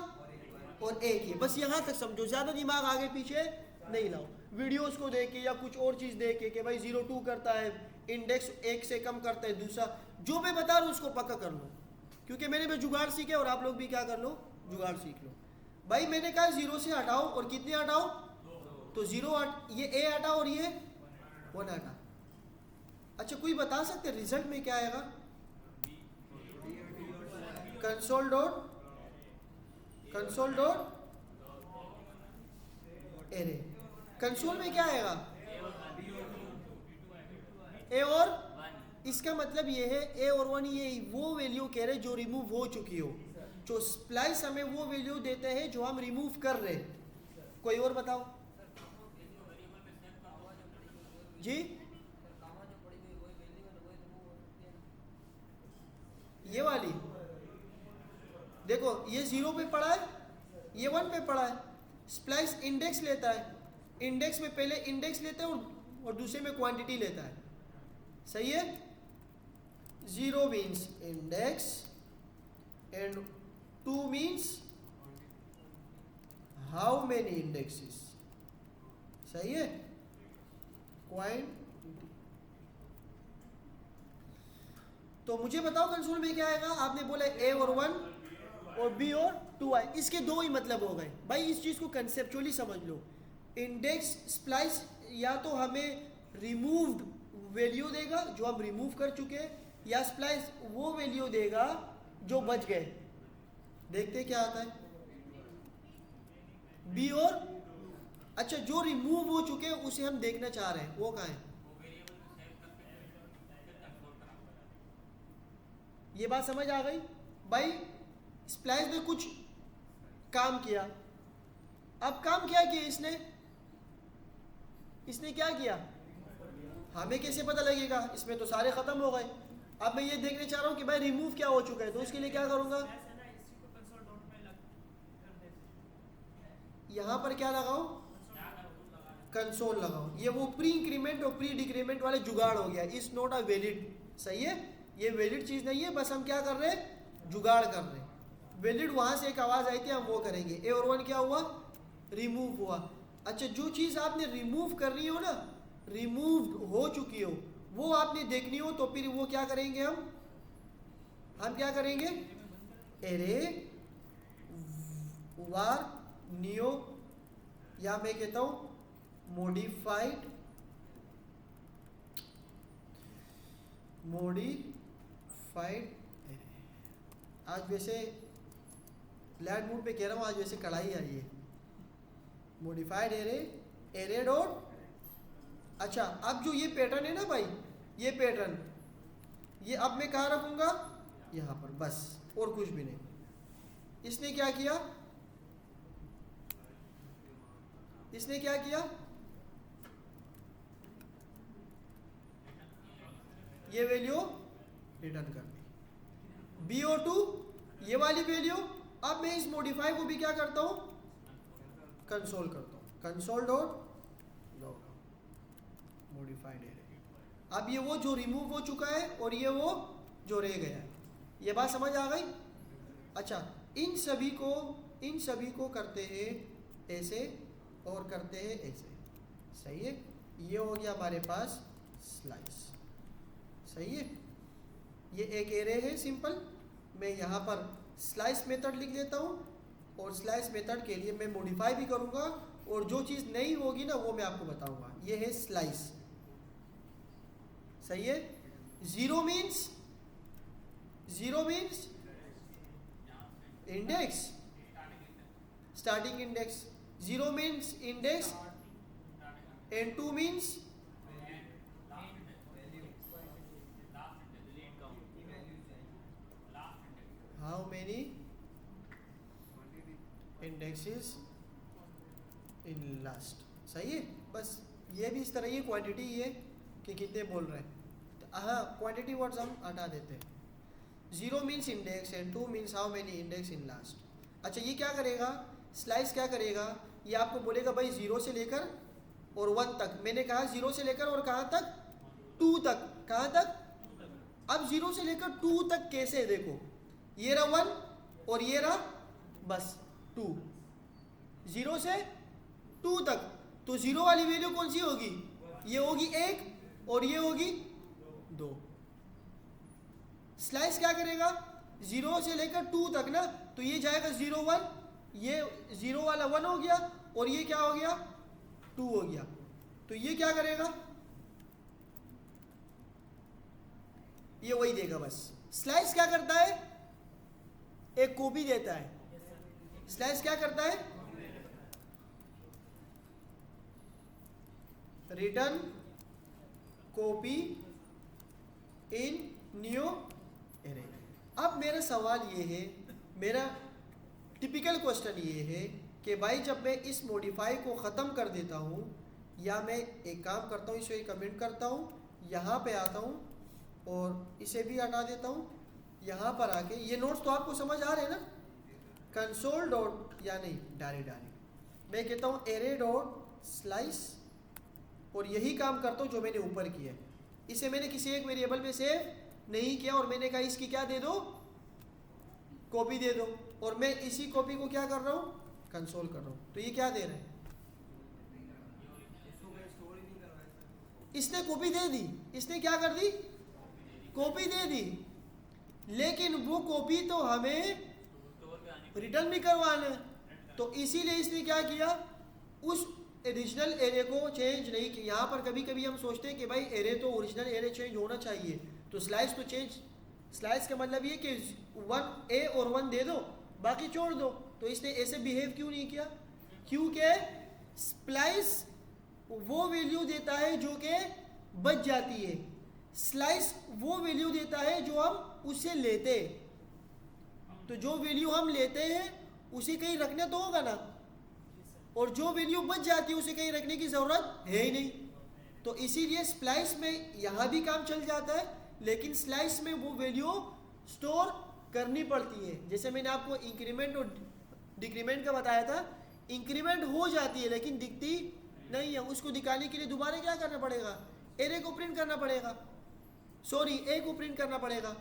और एक ही। बस यहाँ तक समझो, ज़्यादा दिमाग आगे पीछे नहीं लाओ। वीडियोस को देख के या कुछ और चीज़ देख के कि भाई 0 2 करता है, इंडेक्स 1 से कम करता है, दूसरा जो मैं बता रहा हूँ उसको पक्का कर लो, क्योंकि मैंने भी जुगाड़ सीखे और आप लोग भी क्या कर लो? जुगाड़ सीख लो। भाई मैंने कहा 0 से हटाओ, और कितने हटाओ? तो 0 ये ए हटा और ये 1 हटा। अच्छा, कोई बता सकते रिजल्ट में क्या आएगा? Console dot array. कंसोल में क्या आएगा? ए और, इसका मतलब ये है ए और 1 ये वो वैल्यू कह रहे जो रिमूव हो चुकी हो। जो स्प्लाइस हमें वो वैल्यू देते हैं जो हम रिमूव कर रहे हैं। कोई और बताओ जी। ये वाली देखो, ये 0 पे पड़ा है, ये 1 पे पड़ा है। स्प्लाइस इंडेक्स लेता है, इंडेक्स में पहले इंडेक्स लेता है और दूसरे में क्वांटिटी लेता है। सही है? 0 means index and 2 means how many indexes. सही है? क्वांटिटी। तो मुझे बताओ कंसोल में क्या आएगा? आपने बोला ए और 1 और बी और 2 आए, इसके 2 ही मतलब हो गए। भाई इस चीज़ को कंसेप्चुअली समझ लो। इंडेक्स स्प्लाइस या तो हमें रिमूव्ड वैल्यू देगा जो हम रिमूव कर चुके हैं, या स्प्लाइस वो वैल्यू देगा जो बच गए। देखते क्या आता है? बी और, अच्छा जो रिमूव हो चुके हैं उसे हम देखना चाह रहे हैं, वो कहाँ है? ये बात समझ आ गई? भाई स्प्लाइस ने कुछ काम किया। अब काम क्या किया इसने क्या किया? हमें कैसे पता लगेगा? इसमें तो सारे खत्म हो गए। अब मैं ये देखने चाह रहा हूँ कि भाई रिमूव क्या हो चुका है, तो उसके लिए क्या करूँगा? यहाँ पर क्या लगाओ? कंसोल लगाओ। ये वो प्री इंक्रीमेंट और प्री डिक्रीमेंट वाले जुगाड़ हो गया। Is not a valid. सही है? ये वैलिड चीज़ नहीं है, बस हम क्या कर रहे हैं? जुगाड़ कर रहे हैं। वैलिड वहाँ से एक आवाज़ आई थी, हम वो करेंगे। ए और 1 क्या हुआ? रिमूव हुआ। अच्छा, जो चीज़ आपने रिमूव कर रही हो ना, रिमूव हो चुकी हो, वो आपने देखनी हो, तो फिर वो क्या करेंगे? हम क्या करेंगे? एरे वार न्यू, या मैं कहता हूँ मॉडिफाइड एरे। आज वैसे लैंड मूड पे कह रहा हूँ, आज वैसे कढ़ाई आई है। Modified array dot. अच्छा, अब जो ये पैटर्न है ना भाई, ये पैटर्न, ये अब मैं कहाँ रखूँगा? यहाँ पर, बस और कुछ भी नहीं। इसने क्या किया? ये वैल्यू रिटर्न कर दी। BO2 ये वाली वैल्यू। अब मैं इस मॉडिफाई को भी क्या करता हूँ? कंसोल करता हूँ। Console dot log modified array. अब ये वो जो रिमूव हो चुका है और ये वो जो रह गया है। ये बात समझ आ गई? अच्छा, इन सभी को करते हैं ऐसे और करते हैं ऐसे। सही है? ये हो गया हमारे पास स्लाइस। सही है? ये एक एरे है सिंपल। मैं यहाँ पर स्लाइस मेथड लिख देता हूँ, और स्लाइस मेथड के लिए मैं मॉडिफाई भी करूँगा, और जो चीज़ नहीं होगी ना वो मैं आपको बताऊँगा। ये है स्लाइस। सही है? 0 means index, starting index. 0 means index and 2 means how many indexes in last। सही है? बस ये भी इस तरह, ये क्वांटिटी ये कि कितने बोल रहे हैं। हाँ, क्वांटिटी वर्ड्स हम हटा देते हैं। 0 means index and 2 means how many index in last. अच्छा ये क्या करेगा, स्लाइस क्या करेगा, ये आपको बोलेगा भाई 0 से लेकर और 1 तक। मैंने कहा 0 से लेकर और कहाँ तक, 2 तक। कहाँ तक, अब 0 से लेकर 2 तक कैसे, देखो ये रहा 1 और ये रहा बस 2, 0 से 2 तक। तो 0 वाली वैल्यू कौन सी होगी, ये होगी 1 और ये होगी 2। स्लाइस क्या करेगा, 0 से लेकर 2 तक ना, तो ये जाएगा 0 1, ये 0 वाला 1 हो गया और ये क्या हो गया 2 हो गया। तो ये क्या करेगा, ये वही देगा बस। स्लाइस क्या करता है, एक कॉपी देता है। स्लाइस क्या करता है, return copy in new array. अब मेरा सवाल ये है, मेरा टिपिकल क्वेश्चन ये है कि भाई जब मैं इस मॉडिफाई को ख़त्म कर देता हूँ, या मैं एक काम करता हूँ, इसे कमेंट करता हूँ, यहाँ पे आता हूँ और इसे भी हटा देता हूँ, यहाँ पर आके ये नोट्स तो आपको समझ आ रहे हैं ना, कंसोल डॉट या नहीं डायरेक्ट मैं कहता हूँ एरे डॉट स्लाइस और यही काम करता हूँ जो मैंने ऊपर किया है। इसे मैंने किसी एक वेरिएबल में सेव नहीं किया और मैंने कहा इसकी क्या दे दो, कॉपी दे दो, और मैं इसी कॉपी को क्या कर रहा हूँ, कंसोल कर रहा हूँ। तो ये क्या दे रहा है, इसने कॉपी दे दी, इसने क्या कर दी, कॉपी दे दी, लेकिन वो कॉपी तो हमें रिटर्न भी करवाना है। तो इसीलिए इसने क्या किया, उस ओरिजिनल एरे को चेंज नहीं किया। यहाँ पर कभी कभी हम सोचते हैं कि भाई एरे तो ओरिजिनल एरे चेंज होना चाहिए, तो स्लाइस तो चेंज, स्लाइस का मतलब ये कि 1 ए और 1 दे दो, बाकी छोड़ दो। तो इसने ऐसे बिहेव क्यों नहीं किया, क्योंकि स्प्लाइस वो वैल्यू देता है जो कि बच जाती है, स्लाइस वो वैल्यू देता है जो हम उससे लेते हैं। तो जो वैल्यू हम लेते हैं उसे कहीं रखना तो होगा ना, और जो वैल्यू बच जाती है उसे कहीं रखने की ज़रूरत है ही नहीं। तो इसीलिए स्प्लाइस में यहाँ भी काम चल जाता है, लेकिन स्लाइस में वो वैल्यू स्टोर करनी पड़ती है। जैसे मैंने आपको इंक्रीमेंट और डिक्रीमेंट का बताया था, इंक्रीमेंट हो जाती है लेकिन दिखती नहीं है, उसको दिखाने के लिए दोबारा क्या करना पड़ेगा, एरे को प्रिंट करना पड़ेगा, सॉरी ए को प्रिंट करना पड़ेगा।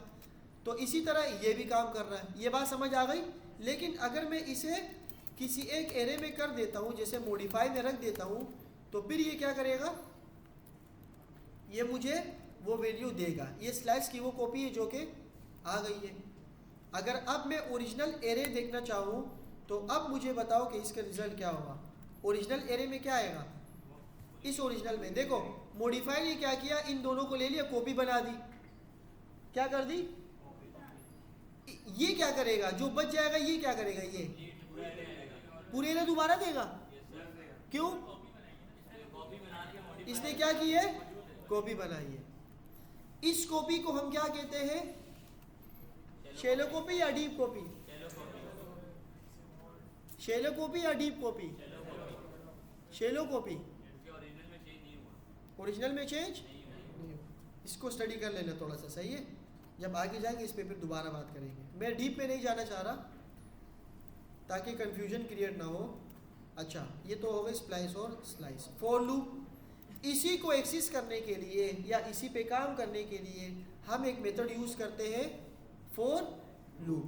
तो इसी तरह ये भी काम कर रहा है। ये बात समझ आ गई। लेकिन अगर मैं इसे किसी एक एरे में कर देता हूँ, जैसे मॉडिफाई में रख देता हूँ, तो फिर ये क्या करेगा, ये मुझे वो वैल्यू देगा। ये स्लाइस की वो कॉपी है जो कि आ गई है। अगर अब मैं ओरिजिनल एरे देखना चाहूँ तो अब मुझे बताओ कि इसका रिजल्ट क्या होगा। ओरिजिनल एरे में क्या आएगा, इस ओरिजिनल में देखो मॉडिफाई ने क्या किया, इन दोनों को ले लिया, कॉपी बना दी, क्या कर दी, ये क्या करेगा, जो बच जाएगा ये क्या करेगा, ये पूरे एरे दोबारा देगा। क्यों, इसने क्या की है, कॉपी बनाई है। इस कॉपी को हम क्या कहते हैं, शैलो कॉपी या डीप कॉपी, शैलो कॉपी या deep copy, shallow copy. Original में चेंज नहीं हो। इसको स्टडी कर लेना थोड़ा सा, सही है। जब आगे जाएंगे इस पे फिर दोबारा बात करेंगे। मैं डीप में नहीं जाना चाह रहा ताकि कंफ्यूजन क्रिएट ना हो। अच्छा, ये तो हो गई स्प्लाइस और स्लाइस। फॉर लूप, इसी को एक्सेस करने के लिए या इसी पे काम करने के लिए हम एक मेथड यूज़ करते हैं, फॉर लूप।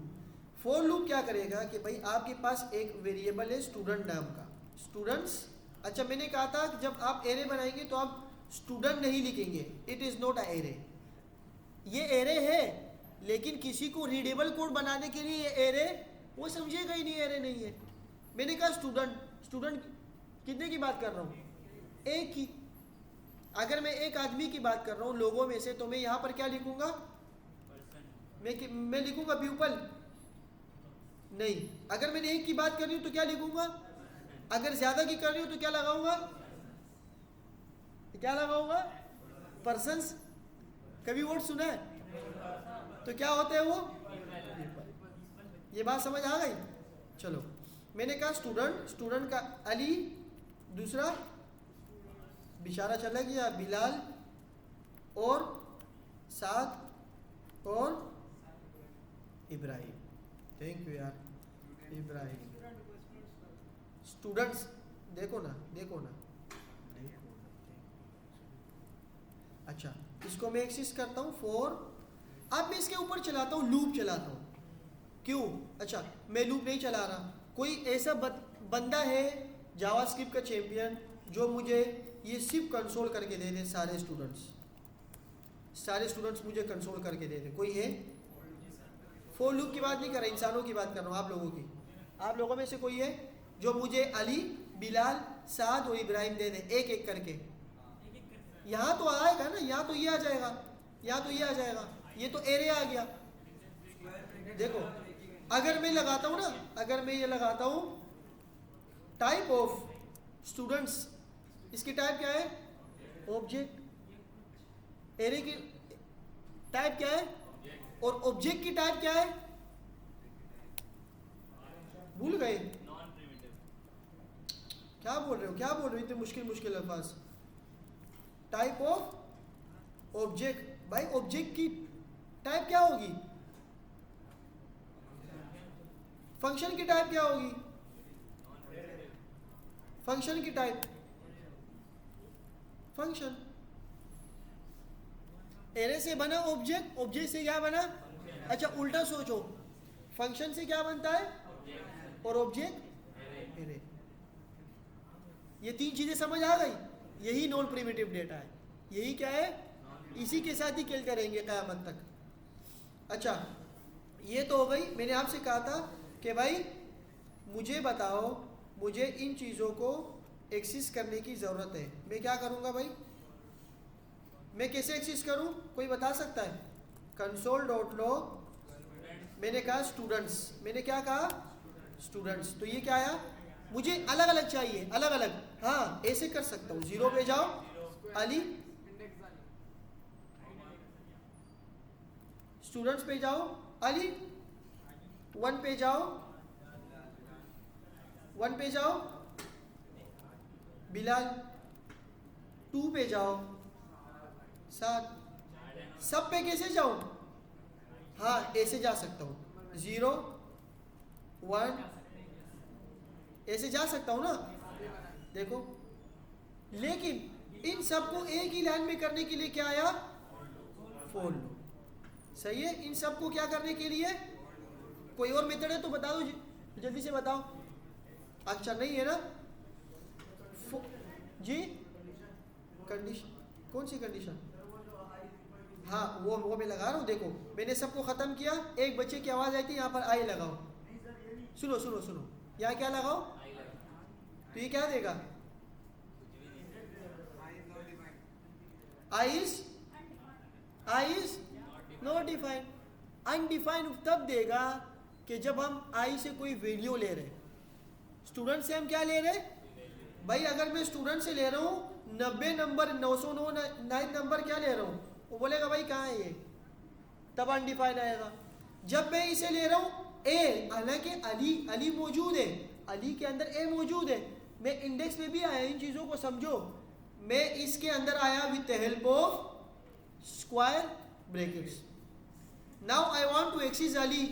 फॉर लूप क्या करेगा कि भाई आपके पास एक वेरिएबल है स्टूडेंट नाम का, स्टूडेंट्स। अच्छा, मैंने कहा था कि जब आप एरे बनाएंगे तो आप स्टूडेंट नहीं लिखेंगे, it is not a array. ये एरे है, लेकिन किसी को रीडेबल कोड बनाने के लिए ये एरे, वो समझेगा ही नहीं एरे नहीं है। मैंने कहा स्टूडेंट, स्टूडेंट कितने की बात कर रहा हूँ, एक की। अगर मैं एक आदमी की बात कर रहा हूँ लोगों में से, तो मैं यहाँ पर क्या लिखूँगा, मैं लिखूँगा प्यूपल नहीं। अगर मैंने एक की बात कर रही हूँ तो क्या लिखूँगा, अगर ज़्यादा की कर रही हूँ तो क्या लगाऊंगा, क्या लगाऊंगा, पर्सन्स। कभी वर्ड सुना है, तो क्या होते हैं वो, ये बात समझ आ गई। चलो, मैंने कहा स्टूडेंट, स्टूडेंट का अली, दूसरा बिशारा चला गया, बिलाल, और साद और इब्राहिम, थैंक यू यार, इब्राहिम। स्टूडेंट्स देखो ना, देखो ना, देखो ना। अच्छा, इसको मैं एक्सिस करता हूँ 4। अब मैं इसके ऊपर चलाता हूँ, लूप चलाता हूँ। क्यों? अच्छा, मैं लूप नहीं चला रहा। कोई ऐसा बंदा है जावास्क्रिप्ट का चैंपियन जो मुझे ये सिर्फ कंसोल करके दे दे, सारे स्टूडेंट्स मुझे कंसोल करके दे दे, कोई है? फॉर लूप की बात नहीं कर रहा, इंसानों की बात कर रहा हूँ, आप लोगों की। आप लोगों में से कोई है जो मुझे अली, बिलाल, साद और इब्राहिम दे दे, एक एक करके? यहाँ तो आएगा ना, यहाँ तो ये आ जाएगा, यहाँ तो ये आ जाएगा, ये तो एरे आ गया। देखो, अगर मैं लगाता हूँ ना, अगर मैं ये लगाता हूँ टाइप ऑफ स्टूडेंट्स, इसकी टाइप क्या है? ऑब्जेक्ट। एरे की टाइप क्या है? और ऑब्जेक्ट की टाइप क्या है? भूल गए? Non primitive. क्या बोल रहे हो, क्या बोल रहे हो, इतने मुश्किल अल्फाज? Type of object. भाई ऑब्जेक्ट की टाइप क्या होगी? फंक्शन की टाइप क्या होगी? फंक्शन की टाइप फंक्शन। एरे से बना ऑब्जेक्ट, ऑब्जेक्ट से क्या बना? अच्छा, उल्टा सोचो, फंक्शन से क्या बनता है? और ऑब्जेक्ट एरे। ये तीन चीजें समझ आ गई? यही नॉन प्रिमिटिव डेटा है। यही क्या है? इसी के साथ ही खेलते रहेंगे क़यामत तक। अच्छा, ये तो हो गई। मैंने आपसे कहा था कि भाई मुझे बताओ, मुझे इन चीज़ों को एक्सेस करने की ज़रूरत है, मैं क्या करूँगा भाई? मैं कैसे एक्सेस करूँ, कोई बता सकता है? कंसोल डॉट लॉग, मैंने कहा स्टूडेंट्स, मैंने क्या कहा? स्टूडेंट्स। तो ये क्या आया? मुझे अलग अलग चाहिए, अलग अलग। हाँ, ऐसे कर सकता हूँ, 0 पे जाओ अली, स्टूडेंट्स पे जाओ अली, 1 पे जाओ, 1 पे जाओ बिलाल, 2 पे जाओ साद। सब पे कैसे जाऊं? हाँ, ऐसे जा सकता हूँ, 0 1 ऐसे जा सकता हूँ ना, देखो। लेकिन इन सबको एक ही लाइन में करने के लिए क्या आया? For loop. सही है। इन सबको क्या करने के लिए? कोई और मेथड है तो बता दो, जल्दी से बताओ। अच्छा, नहीं है ना? जी, कंडीशन, कौन सी कंडीशन? हाँ, वो मैं लगा रहा हूँ। देखो, मैंने सबको ख़त्म किया, एक बच्चे की आवाज़ आई थी, यहाँ पर आई लगाओ। सुनो सुनो सुनो, यहाँ क्या लगाओ? तो ये क्या देगा? आई इज नॉट डिफाइंड। अनडिफाइंड तब देगा कि जब हम आई से कोई वैल्यू ले रहे। स्टूडेंट से हम क्या ले रहे? भाई अगर मैं स्टूडेंट से ले रहा हूँ 90 नंबर, 909 नंबर क्या ले रहा हूँ, वो बोलेगा भाई कहाँ है ये, तब अनडिफाइंड आएगा। जब मैं इसे ले रहा हूँ ए, हालांकि अली मौजूद है, अली के अंदर ए मौजूद है, मैं इंडेक्स में भी आया, इन चीज़ों को समझो। मैं इसके अंदर आया with the help of square brackets. Now I want to access Ali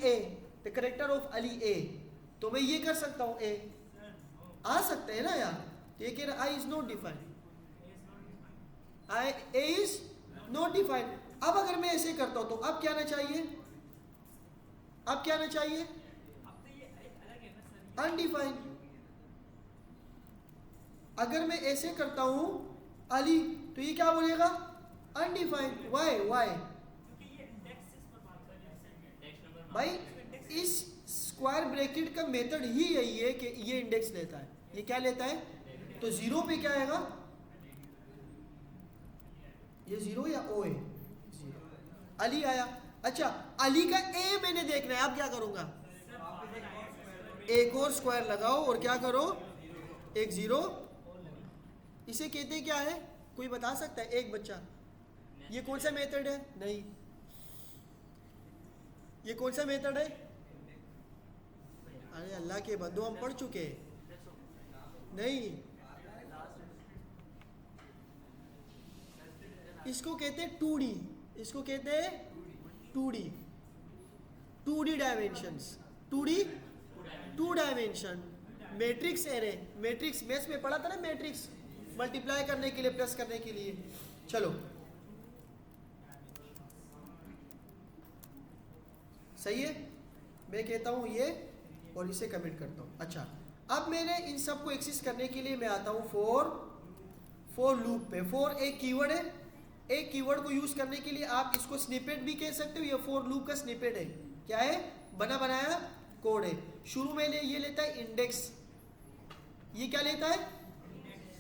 a, the character of Ali a, तो मैं ये कर सकता हूँ, ए आ सकता है ना यार। ये कह रहा i is not defined, a is not defined. अब अगर मैं ऐसे करता हूं तो अब क्या आना चाहिए? अब क्या आना चाहिए? अनडिफाइंड। अगर मैं ऐसे करता हूं अली, तो ये क्या बोलेगा? अनडिफाइंड। वाई? भाई इस स्क्वायर ब्रैकेट का मेथड ही यही है कि ये इंडेक्स लेता है। ये क्या लेता है? तो 0 पे क्या आएगा? ये 0 या ओ है? अली आया। अच्छा, अली का ए मैंने देखना है, अब क्या करूंगा? एक और स्क्वायर लगाओ और क्या करो? एक 0। इसे कहते क्या है, कोई बता सकता है? एक बच्चा, ये कौन सा मेथड है? नहीं, ये कौन सा मेथड है? अरे अल्लाह के बंदो, हम पढ़ चुके हैं। नहीं, इसको कहते हैं 2D, इसको कहते हैं 2D, 2D dimensions, 2D 2 dimension matrix array. Matrix maths में पढ़ा था ना, मैट्रिक्स मल्टीप्लाई करने के लिए, प्लस करने के लिए। चलो सही है, मैं कहता हूँ ये और इसे कमेंट करता हूँ। अच्छा, अब मैंने इन सब को एक्सेस करने के लिए मैं आता हूँ फॉर लूप पे। फॉर एक कीवर्ड है, एक कीवर्ड को यूज करने के लिए आप इसको स्निपेट भी कह सकते हो, ये फॉर लूप का स्निपेट है। क्या है? बना बनाया कोड है। शुरू में ये लेता है इंडेक्स। ये क्या लेता है?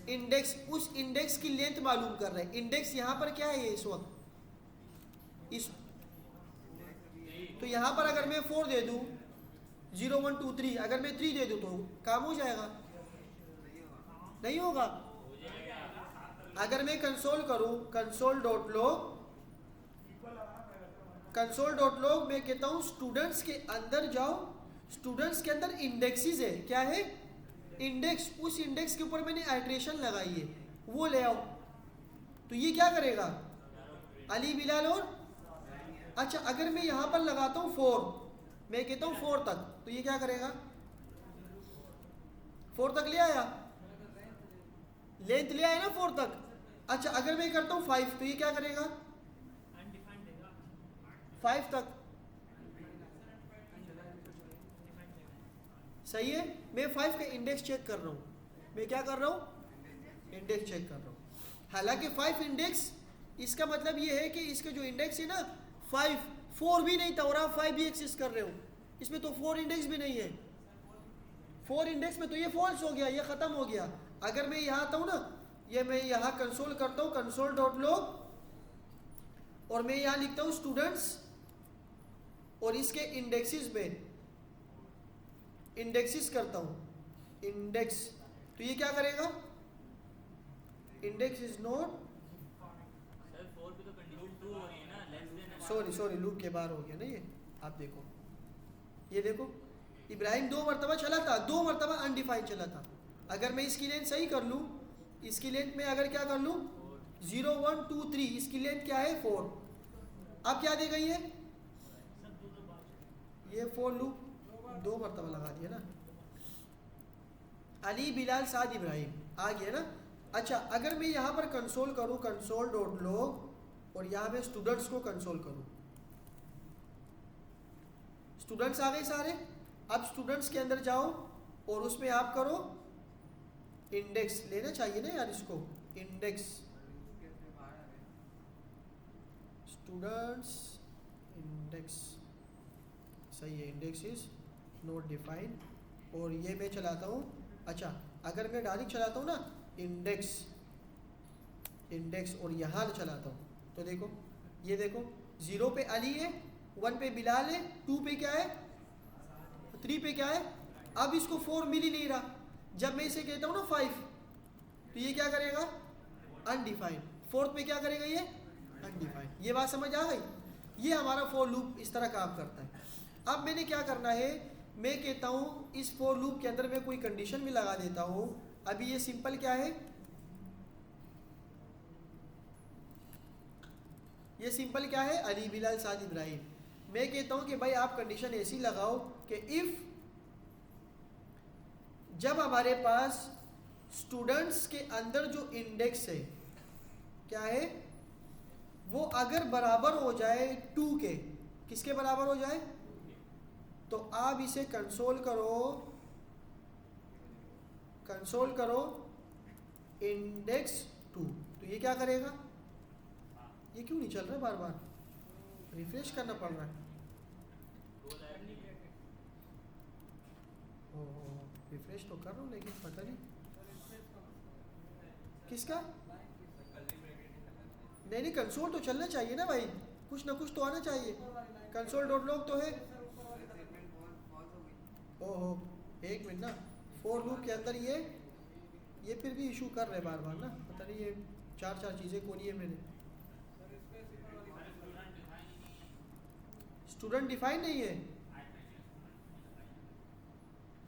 इंडेक्स। उस इंडेक्स की लेंथ मालूम कर रहे हैं। इंडेक्स यहाँ पर क्या है इस वक्त? इस तो यहाँ पर अगर मैं 4 दे दूँ, 0 1 2 3, अगर मैं 3 दे दूँ तो काम हो जाएगा? नहीं होगा। अगर मैं कंसोल करूँ, कंसोल डॉट लॉग मैं कहता हूँ स्टूडेंट्स के अंदर जाओ। स्टूडेंट्स के अंदर इंडेक्सेस है। क्या है? इंडेक्स। उस इंडेक्स के ऊपर मैंने आइट्रेशन लगाई है, वो ले आओ। तो ये क्या करेगा? अली, बिलाल और अच्छा, अगर मैं यहाँ पर लगाता हूँ 4, मैं कहता हूँ 4 तक, तो ये क्या करेगा? 4 तक ले आया, लेंथ ले आया ना 4 तक। अच्छा, अगर मैं करता हूँ 5, तो ये क्या करेगा? 5 तक। सही है। मैं 5 का इंडेक्स चेक कर रहा हूँ। मैं क्या कर रहा हूँ? इंडेक्स चेक कर रहा हूँ। हालांकि 5 इंडेक्स, इसका मतलब ये है कि इसका जो इंडेक्स है ना 5, 4 भी नहीं था और आप 5 भी एक्सेस कर रहे हो। इसमें तो 4 इंडेक्स भी नहीं है। 4 इंडेक्स में तो ये फॉल्स हो गया, ये खत्म हो गया। अगर मैं यहाँ आता हूँ ना, ये मैं यहाँ कंसोल करता हूँ, कंसोल डॉट लॉग, और मैं यहाँ लिखता हूँ स्टूडेंट्स, और इसके इंडेक्सेस में इंडेक्सेस करता हूँ, इंडेक्स। तो ये क्या करेगा? Index is not, sorry loop के बाहर हो गया ना ये। आप देखो, ये देखो, इब्राहिम 2 मरतबा चला था, 2 मरतबा अनडिफाइंड चला था। अगर मैं इसकी लेंथ सही कर लूँ, इसकी लेंथ में अगर क्या कर लूँ 0 1 2 3, इसकी लेंथ क्या है 4। अब क्या दे गई है? ये 4 लूप 2 मरतबा लगा दिया ना। अली, बिलाल, साद, इब्राहिम आ गया ना। अच्छा, अगर मैं यहाँ पर कंसोल करूँ, कंसोल डॉट लॉग, और यहाँ मैं स्टूडेंट्स को कंसोल करूँ, स्टूडेंट्स आ गए सारे। अब स्टूडेंट्स के अंदर जाओ और उसमें आप करो इंडेक्स। लेना चाहिए ना यार इसको, इंडेक्स स्टूडेंट्स इंडेक्स। सही है, इंडेक्स इज नॉट डिफाइंड। और ये मैं चलाता हूँ। अच्छा, अगर मैं डायरेक्ट चलाता हूँ ना इंडेक्स, इंडेक्स, और यहाँ चलाता हूँ, तो देखो, ये देखो 0 पे अली है, 1 पे बिलाल है, 2 पे क्या है, 3 पे क्या है। अब इसको 4 मिल ही नहीं रहा। जब मैं इसे कहता हूँ ना 5, तो ये क्या करेगा? अनडिफाइंड। 4th पे क्या करेगा? ये अनडिफाइंड। ये बात समझ आ गई? ये हमारा फॉर लूप इस तरह काम करता है। अब मैंने क्या करना है, मैं कहता हूँ इस फॉर लूप के अंदर मैं कोई कंडीशन भी लगा देता हूँ। अभी ये सिंपल क्या है? ये सिंपल क्या है? अली, बिलाल, साद, इब्राहिम। मैं कहता हूँ कि भाई आप कंडीशन ऐसी लगाओ कि इफ़, जब हमारे पास स्टूडेंट्स के अंदर जो इंडेक्स है क्या है, वो अगर बराबर हो जाए 2 के, किसके बराबर हो जाए, तो आप इसे कंसोल करो इंडेक्स 2। तो ये क्या करेगा? ये क्यों नहीं चल रहा? बार बार रिफ्रेश करना पड़ रहा है। रिफ्रेश तो कर रहा हूँ लेकिन पता नहीं किसका। नहीं, कंसोल तो चलना चाहिए ना भाई, कुछ ना कुछ तो आना चाहिए। कंसोल डॉट लॉग तो है। ओहो, एक मिनट ना, फॉर लूप के अंदर ये फिर भी इशू कर रहे बार बार ना, पता नहीं ये 4 चीज़ें खोली है मैंने। स्टूडेंट डिफाइन नहीं है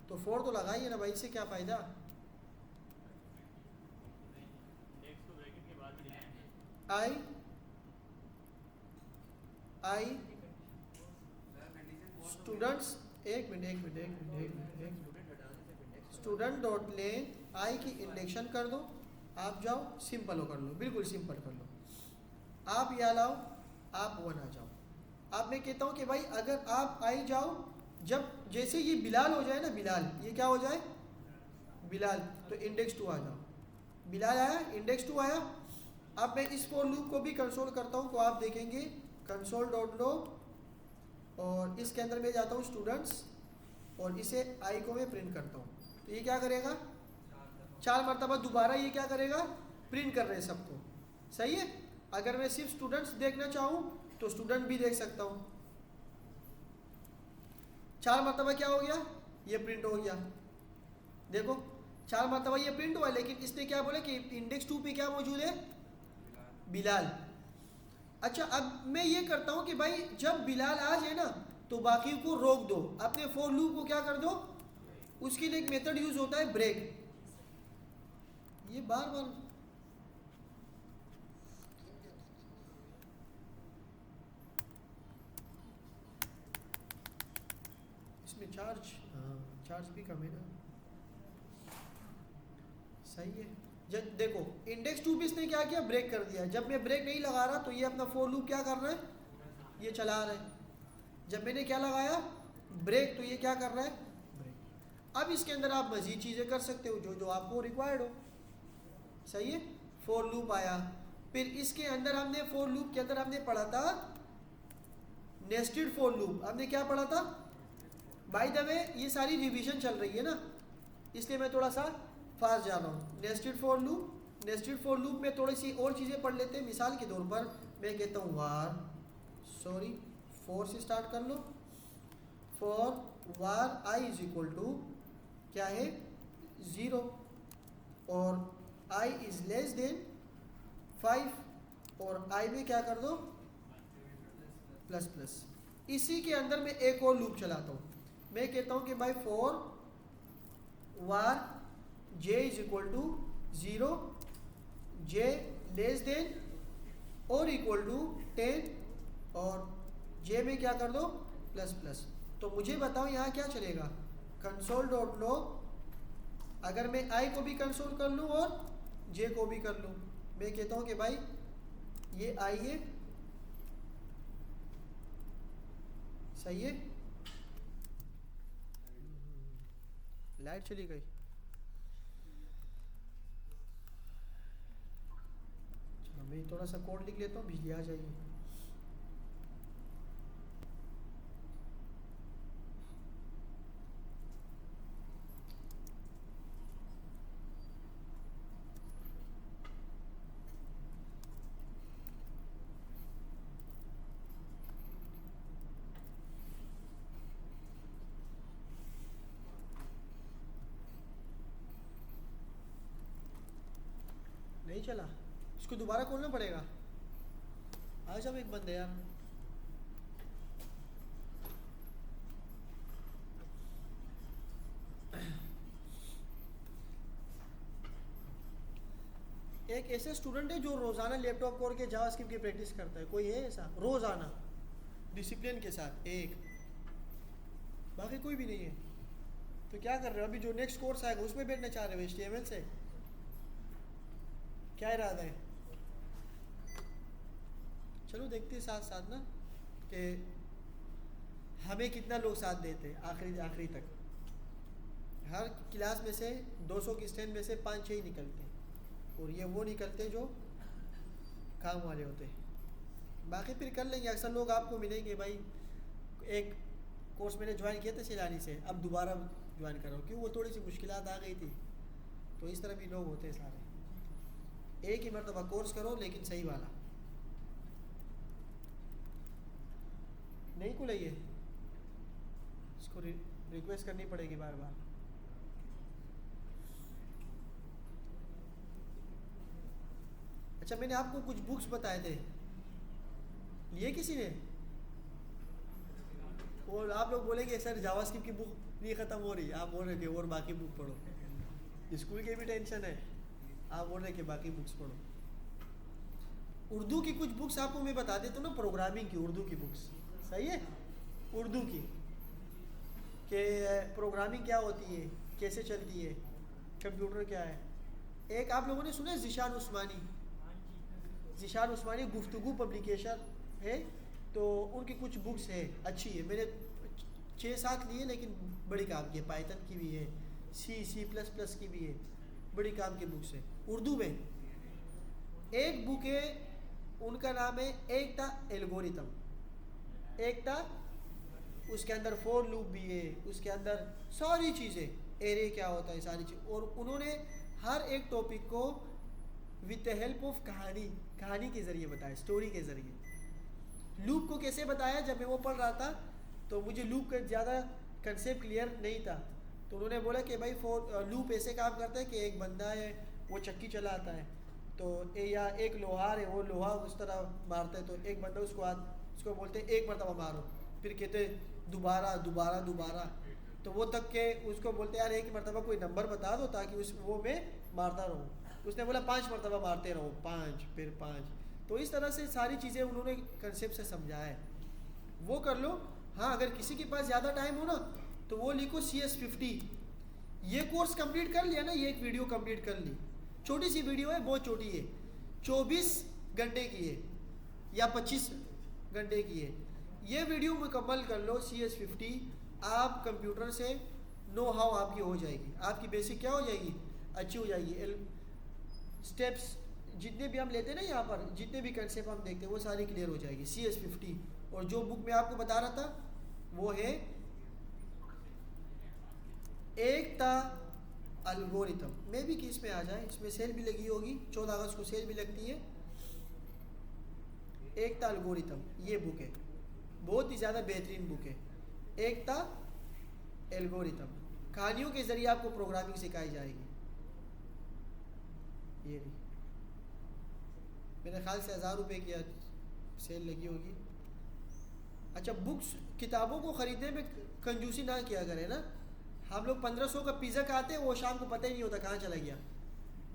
तो 4 तो लगाइए ना भाई, इससे क्या फ़ायदा? आई स्टूडेंट्स एक मिनट स्टूडेंट डॉट लेंथ आई की इंडेक्शन कर दो, आप जाओ सिंपल हो कर लो, बिल्कुल सिंपल कर लो, आप यहाँ लाओ, आप 1 आ जाओ। अब मैं कहता हूँ कि भाई अगर आप आई जाओ, जब जैसे ये बिलाल हो जाए ना, बिलाल ये क्या हो जाए बिलाल, तो इंडेक्स 2 आ जाओ। बिलाल आया, इंडेक्स 2 आया। अब मैं इस फॉर लूप को भी कंसोल करता हूँ, तो आप देखेंगे कंसोल डॉट लॉग और इसके अंदर मैं जाता हूँ स्टूडेंट्स और इसे आई को मैं प्रिंट करता हूँ, तो ये क्या करेगा 4 मरतबा दोबारा ये क्या करेगा प्रिंट कर रहे हैं सबको, सही है। अगर मैं सिर्फ स्टूडेंट्स देखना चाहूँ तो स्टूडेंट भी देख सकता हूँ। 4 मरतबा क्या हो गया, ये प्रिंट हो गया, देखो 4 मरतबा ये प्रिंट हुआ, लेकिन इसने क्या बोला कि इंडेक्स 2 पे क्या मौजूद है बिलाल। अच्छा, अब मैं ये करता हूँ कि भाई जब बिलाल आ जाए ना तो बाकी को रोक दो, अपने फॉर लूप को क्या कर दो, उसके लिए एक मेथड यूज होता है ब्रेक। ये बार बार इसमें चार्ज भी कम है ना, सही है। जब देखो इंडेक्स 2 पे इसने क्या किया ब्रेक कर दिया, जब मैं ब्रेक नहीं लगा रहा तो ये अपना फॉर लूप क्या कर रहा है, ये चला रहा है। जब मैंने क्या लगाया ब्रेक, तो ये क्या कर रहा है ब्रेक। अब इसके अंदर आप मजीद चीज़ें कर सकते हो जो आपको रिक्वायर्ड हो, सही है। फॉर लूप आया, फिर इसके अंदर हमने फॉर लूप के अंदर हमने पढ़ा था नेस्टेड फॉर लूप, हमने क्या पढ़ा था। बाय द वे ये सारी रिवीजन चल रही है ना, इसलिए मैं थोड़ा सा फास्ट जा रहा हूँ। नेस्टेड फॉर लूप में थोड़ी सी और चीज़ें पढ़ लेते हैं। मिसाल के तौर पर मैं कहता हूँ फॉर से स्टार्ट कर लो। For var i is equal to क्या है 0 और आई इज लेस देन 5 और आई में क्या कर दो प्लस प्लस। इसी के अंदर मैं एक और लूप चलाता हूँ, मैं कहता हूँ कि भाई for var j is equal to 0, j less than और इक्वल टू 10 और जे में क्या कर दो प्लस प्लस। तो मुझे बताओ यहाँ क्या चलेगा, कंसोल डॉट लॉग, अगर मैं आई को भी कंसोल कर लूँ और जे को भी कर लूँ, मैं कहता हूँ कि भाई ये आई है, सही है। लाइट चली गई, चलो मैं थोड़ा सा कोड लिख लेता हूँ, बिजली आ जाएगी। नहीं चला, इसको दोबारा खोलना पड़ेगा। आ जाओ एक बंदे यार, एक ऐसे स्टूडेंट है जो रोज़ाना लैपटॉप खोल के जावास्क्रिप्ट की प्रैक्टिस करता है, कोई है ऐसा रोज़ाना डिसिप्लिन के साथ एक, बाकी कोई भी नहीं है। तो क्या कर रहे हो, अभी जो नेक्स्ट कोर्स आएगा उसमें बैठना चाह रहे हो HTML से, क्या इरादा है। चलो देखते हैं साथ साथ ना कि हमें कितना लोग साथ देते हैं आखिरी तक। हर क्लास में से 200 की स्ट्रेंथ में से 5-6 ही निकलते हैं, और ये वो निकलते जो काम वाले होते हैं। बाकी फिर कर लेंगे, अक्सर लोग आपको मिलेंगे भाई एक कोर्स मैंने ज्वाइन किया था सैलानी से, अब दोबारा ज्वाइन करो क्यों, वो थोड़ी सी मुश्किलात आ गई थी। तो इस तरह भी लोग होते हैं सारे, एक ही मरतबा कोर्स करो लेकिन सही वाला। नहीं खुला ये, इसको रिक्वेस्ट करनी पड़ेगी बार बार। अच्छा, मैंने आपको कुछ बुक्स बताए थे, लिए किसी ने? और आप लोग बोलेंगे सर जावास्क्रिप्ट की बुक नहीं ख़त्म हो रही, आप बोल रहे कि और बाकी बुक पढ़ो। स्कूल की भी टेंशन है, आप बोल रहे कि बाकी बुक्स पढ़ो। उर्दू की कुछ बुक्स आपको मैं बता देता हूँ ना, प्रोग्रामिंग की उर्दू की बुक्स, सही है। उर्दू की कि प्रोग्रामिंग क्या होती है, कैसे चलती है, कंप्यूटर क्या है। एक आप लोगों ने सुना है ज़ीशान उस्मानी, ज़ीशान उस्मानी गुफ्तगू पब्लिकेशन है, तो उनकी कुछ बुक्स है अच्छी है, मैंने 6-7 लिए लेकिन बड़ी काम की है, पाइथन की भी है, C++ की भी है, बड़ी काम की बुक्स है उर्दू में। एक बुक है उनका नाम है एक था एल्गोरिथम, एक था उसके अंदर फॉर लूप भी है, उसके अंदर सारी चीज़ें, एरे क्या होता है सारी चीज़, और उन्होंने हर एक टॉपिक को विद द हेल्प ऑफ कहानी के ज़रिए बताया, स्टोरी के ज़रिए। लूप को कैसे बताया, जब मैं वो पढ़ रहा था तो मुझे लूप का ज़्यादा कंसेप्ट क्लियर नहीं था, तो उन्होंने बोला कि भाई लूप ऐसे काम करता है कि एक बंदा है वो चक्की चलाता है, तो या एक लोहार है वो लोहा उस तरह मारता है, तो एक बंदा उसको बोलते हैं एक मरतबा मारो, फिर कहते दोबारा दोबारा दोबारा, तो वो तक के उसको बोलते यार एक मरतबा कोई नंबर बता दो ताकि वो मैं मारता रहूँ। उसने बोला 5 मरतबा मारते रहो, 5 फिर 5, तो इस तरह से सारी चीज़ें उन्होंने कंसेप्ट से समझाया है, वो कर लो। हाँ, अगर किसी के पास ज़्यादा टाइम हो ना तो वो लिखो CS50, ये कोर्स कंप्लीट कर लिया ना, ये एक वीडियो कंप्लीट कर ली, छोटी सी वीडियो है, बहुत छोटी है, 24 घंटे की है या 25 घंटे की है, ये वीडियो मुकम्मल कर लो CS50, आप कंप्यूटर से नो हाउ आपकी हो जाएगी, आपकी बेसिक क्या हो जाएगी, अच्छी हो जाएगी। स्टेप्स जितने भी हम लेते हैं ना, यहाँ पर जितने भी कंसेप्ट हम देखते हैं वो सारी क्लियर हो जाएगी CS50। और जो बुक मैं आपको बता रहा था वो है एक था एल्गोरिथम, मैं भी कि इसमें आ जाए, इसमें सेल भी लगी होगी, 14 अगस्त को सेल भी लगती है। एक था एल्गोरिथम, ये बुक है, बहुत ही ज़्यादा बेहतरीन बुक है। एक था एल्गोरिथम, कहानियों के ज़रिए आपको प्रोग्रामिंग सिखाई जाएगी। ये भी मेरे ख्याल से 1000 रुपये की सेल लगी होगी। अच्छा, बुक्स किताबों को ख़रीदने में कंजूसी ना किया करें ना, हम लोग 1500 का पिज़्ज़ा खाते हैं, वो शाम को पता ही नहीं होता कहाँ चला गया,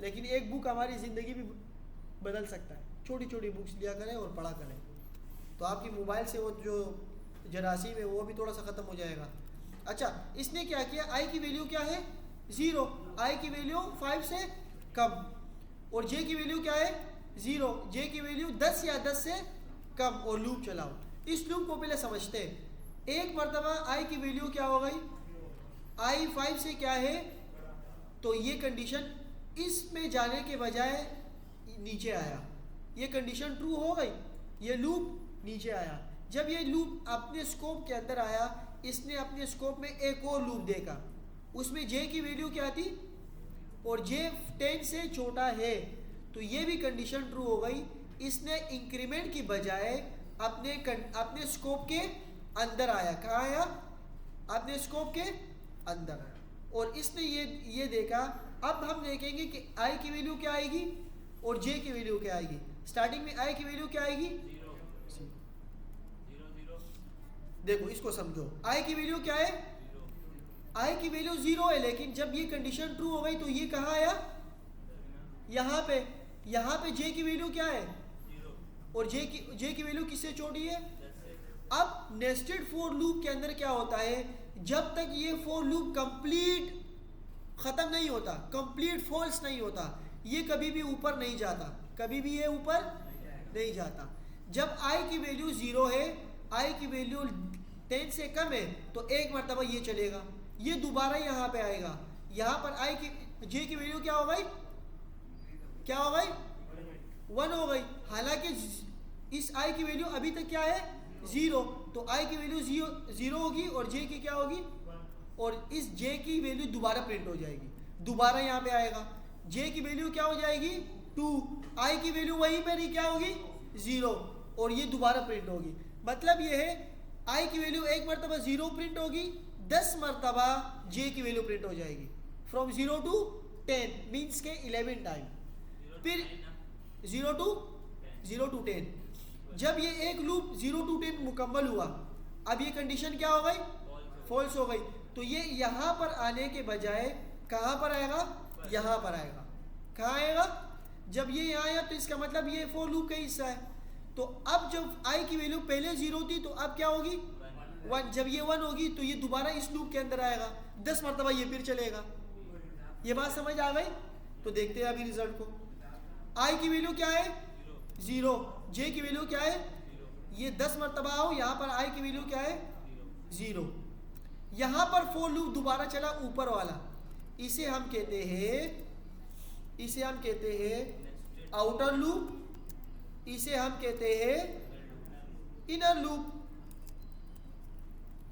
लेकिन एक बुक हमारी ज़िंदगी भी बदल सकता है। छोटी छोटी बुक्स लिया करें और पढ़ा करें, तो आपकी मोबाइल से वो जो जरासीम है वो भी थोड़ा सा ख़त्म हो जाएगा। अच्छा, इसने क्या किया, आई की वैल्यू क्या है 0, आई की वैल्यू 5 से कम, और जे की वैल्यू क्या है 0, जे की वैल्यू 10 या 10 से कम, और लूप चलाओ। इस लूप को पहले समझते हैं। एक मरतबा आई की वैल्यू क्या हो गई, आई 5 से क्या है, तो ये कंडीशन इसमें जाने के बजाय नीचे आया, ये कंडीशन ट्रू हो गई, ये लूप नीचे आया। जब ये लूप अपने स्कोप के अंदर आया, इसने अपने स्कोप में एक और लूप देखा, उसमें जे की वैल्यू क्या थी, और जे 10 से छोटा है, तो ये भी कंडीशन ट्रू हो गई। इसने इंक्रीमेंट की बजाय अपने स्कोप के अंदर आया, कहाँ आया, अपने स्कोप के अंदर, और इसने ये देखा। अब हम देखेंगे कि आई की वैल्यू क्या आएगी और जे की वैल्यू क्या आएगी। स्टार्टिंग में आई की वैल्यू क्या आएगी, 0 देखो इसको समझो, आई की वैल्यू क्या है, आई की वैल्यू 0 है, लेकिन जब ये कंडीशन ट्रू हो गई तो ये कहाँ आया, यहाँ पे जे की वैल्यू क्या है, 0 और जे की वैल्यू किससे छोटी है। अब नेस्टेड फॉर लूप के अंदर क्या होता है, जब तक ये फॉर लूप कंप्लीट ख़त्म नहीं होता, कंप्लीट फॉल्स नहीं होता, ये कभी भी ऊपर नहीं जाता, कभी भी ये ऊपर नहीं जाता। जब आई की वैल्यू 0 है, आई की वैल्यू 10 से कम है, तो एक मरतबा ये चलेगा, ये दोबारा यहाँ पे आएगा, यहाँ पर आई की जे की वैल्यू क्या हो गई, क्या हो गई, 1 हो गई। हालांकि इस आई की वैल्यू अभी तक क्या है 0, तो आई की वैल्यू 0 होगी और जे की क्या होगी, और इस जे की वैल्यू दोबारा प्रिंट हो जाएगी, दोबारा यहाँ पे आएगा, जे की वैल्यू क्या हो जाएगी 2, आई की वैल्यू वहीं पर ही क्या होगी 0, और ये दोबारा प्रिंट होगी। मतलब ये है आई की वैल्यू एक मरतबा 0 प्रिंट होगी, 10 मरतबा जे की वैल्यू प्रिंट हो जाएगी, फ्रॉम 0 to 10 मीन्स के 11 टाइम, फिर 0 to 10। जब ये एक लूप 0 to 10 मुकम्मल हुआ, अब ये कंडीशन क्या हो गई, फॉल्स हो गई, तो ये यहाँ पर आने के बजाय कहाँ पर आएगा, यहाँ पर आएगा। कहाँ आएगा, जब ये यहाँ आया तो इसका मतलब ये फॉर लूप का हिस्सा है। तो अब जब आई की वैल्यू पहले 0 थी, तो अब क्या होगी 1, जब ये 1 होगी तो ये दोबारा इस लूप के अंदर आएगा, 10 मरतबा ये फिर चलेगा। ये बात समझ आ गई? तो देखते हैं अभी रिजल्ट को। आई की वैल्यू क्या है? 0। जे की वैल्यू क्या है? ये 10 मरतबा आओ, यहाँ पर आई की वैल्यू क्या है? 0। यहाँ पर फोर लूप दोबारा चला ऊपर वाला, इसे हम कहते हैं आउटर लूप, इसे हम कहते हैं इनर लूप।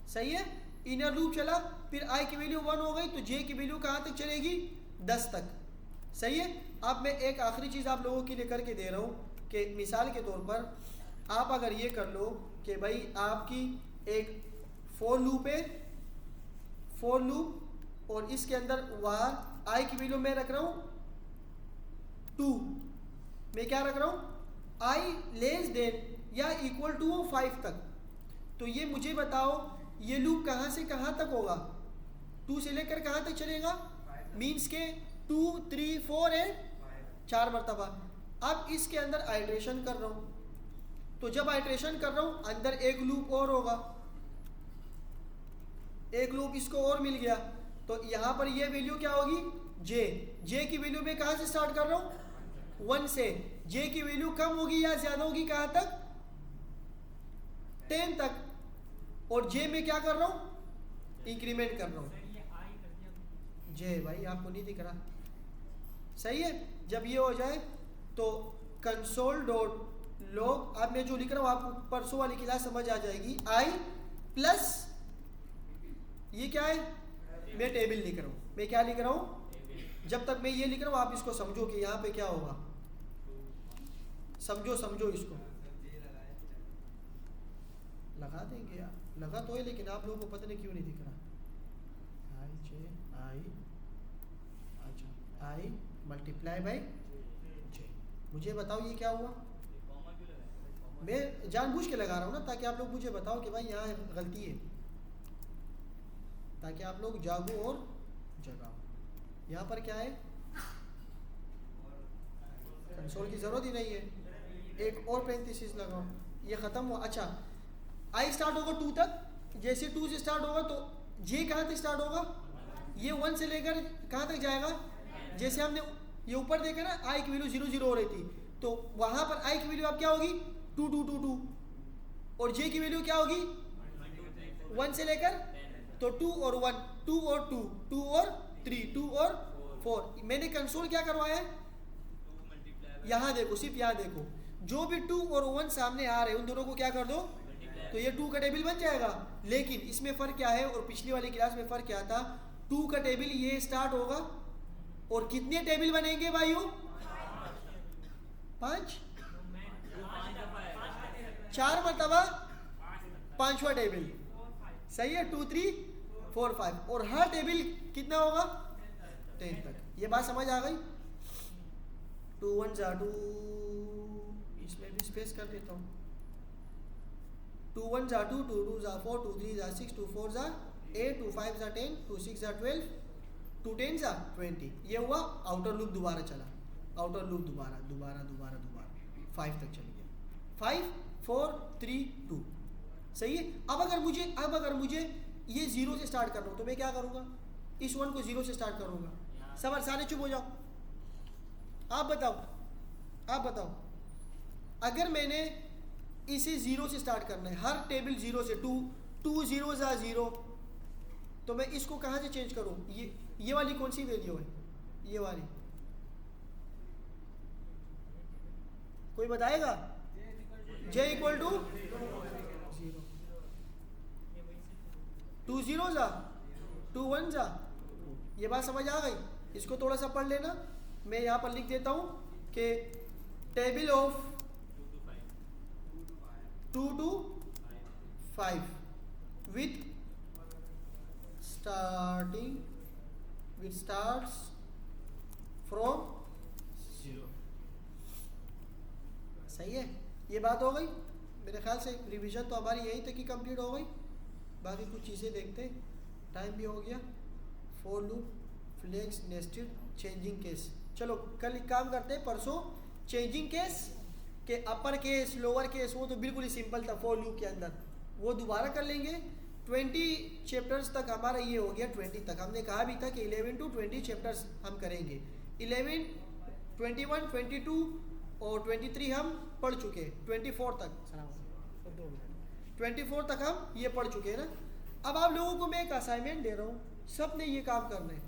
सही है? इनर लूप चला, फिर आई की वैल्यू 1 हो गई तो जे की वैल्यू कहाँ तक चलेगी? 10 तक। सही है? अब मैं एक आखिरी चीज़ आप लोगों के लिए करके दे रहा हूँ कि मिसाल के तौर पर आप अगर ये कर लो कि भाई आपकी एक फोर लूप है, फोर लूप, और इसके अंदर वहाँ आई की वैल्यू मैं रख रहा हूँ 2। मैं क्या रख रहा हूँ? आई लेस देन या इक्वल टू 5 तक। तो ये मुझे बताओ ये लूप कहाँ से कहाँ तक होगा? 2 से लेकर कहाँ तक चलेगा? मीन्स के 2, 3, 4 है 4 मरतबा। अब इसके अंदर आइट्रेशन कर रहा हूँ, तो जब आइट्रेशन कर रहा हूँ अंदर एक लूप और होगा, एक लूप इसको और मिल गया, तो यहाँ पर ये वैल्यू क्या होगी? जे की वैल्यू मैं कहाँ से स्टार्ट कर रहा हूँ? 1 से। जे की वैल्यू कम होगी या ज्यादा होगी? कहाँ तक? 10 तक। और जे में क्या कर रहा हूँ? इंक्रीमेंट कर रहा हूँ। जे भाई आपको नहीं दिख रहा? सही है? जब ये हो जाए तो कंसोल डॉट लॉग, अब मैं जो लिख रहा हूँ आपको परसों वाली क्लास समझ आ जाएगी। आई प्लस ये क्या है? मैं टेबल लिख रहा हूँ। मैं क्या लिख रहा हूँ? जब तक मैं ये लिख रहा हूँ आप इसको समझो कि यहाँ पे क्या होगा। समझो इसको। लगा देंगे यार, लगा तो है लेकिन आप लोगों को पता नहीं क्यों नहीं दिख रहा। आई अच्छा, आई मल्टीप्लाई बाई जे। मुझे बताओ ये क्या हुआ? मैं जानबूझ के लगा रहा हूँ ना, ताकि आप लोग मुझे बताओ कि भाई यहाँ गलती है, ताकि आप लोग जागो और जगाओ। यहाँ पर क्या है? कंसोल की ज़रूरत ही नहीं है। एक और पैरेंथेसिस लगाओ, ये ख़त्म हुआ। अच्छा, आई स्टार्ट होगा 2 तक, जैसे 2 से स्टार्ट होगा तो जे कहाँ तक स्टार्ट होगा? ये 1 से लेकर कहाँ तक जाएगा? जैसे हमने ये ऊपर देखा ना, आई की वैल्यू 0, 0 हो रही थी, तो वहाँ पर आई की वैल्यू अब क्या होगी? 2, 2, 2, 2। और जे की वैल्यू क्या होगी? 1 से लेकर, तो 2 और 1, 2 और 2, 2 और 3, 2 और 4। मैंने कंसोल क्या करवाया है? यहाँ देखो, सिर्फ यहाँ देखो, जो भी 2 और 1 सामने आ रहे हैं उन दोनों को क्या कर दो, तो ये 2 का टेबल बन जाएगा। लेकिन इसमें फ़र्क क्या है और पिछली वाली क्लास में फ़र्क क्या था? 2 का टेबल ये स्टार्ट होगा और कितने टेबल बनेंगे भाइयों? 5। 4 मरतबा 5वां टेबल। सही है? 2, 3, 4, 5, और हर टेबल कितना होगा? 10 तक। ये बात समझ आ गई? 2 1 जा 2, इसमें भी स्पेस कर देता हूँ। 2 1 जा 2, 2 2 जा 4, 2 3 जा 6, 2 4 जा 8, 2 5 जा 10, 2 6 जा 12, 2 10 जा 20। ये हुआ आउटर लूप दोबारा चला, आउटर लूप दोबारा 5 तक चल गया। 5 4 3 2। सही है? अब अगर मुझे ये 0 से स्टार्ट करना हो तो मैं क्या करूँगा? इस 1 को 0 से स्टार्ट करूँगा। सब सारे चुप हो जाओ। आप बताओ अगर मैंने इसे 0 से स्टार्ट करना है, हर टेबल 0 से, 2 0 जा 0, तो मैं इसको कहाँ से चेंज करूँ? ये वाली कौन सी वैल्यू है? ये वाली कोई बताएगा? j equal to 0। 2 0 जा 2 1 जा। ये बात समझ आ गई? इसको थोड़ा सा पढ़ लेना। मैं यहाँ पर लिख देता हूँ कि table of 2 to 5 with starts from 0। सही है? ये बात हो गई। मेरे ख्याल से रिवीजन तो हमारी यहीं तक ही कंप्लीट हो गई। बाकी कुछ चीज़ें देखते हैं, टाइम भी हो गया। For loop, flex, nested, changing case. चलो कल एक काम करते हैं, परसों चेंजिंग केस के अपर केस लोअर केस, वो तो बिल्कुल ही सिंपल था फॉर लूप के अंदर, वो दोबारा कर लेंगे। 20 चैप्टर्स तक हमारा ये हो गया, 20 तक हमने कहा भी था कि 11 to 20 चैप्टर्स हम करेंगे। 11, 21, 22 और 23 हम पढ़ चुके हैं, 24 तक 24 तक हम ये पढ़ चुके हैं ना। अब आप लोगों को मैं एक असाइनमेंट दे रहा हूँ, सब ने ये काम करना है।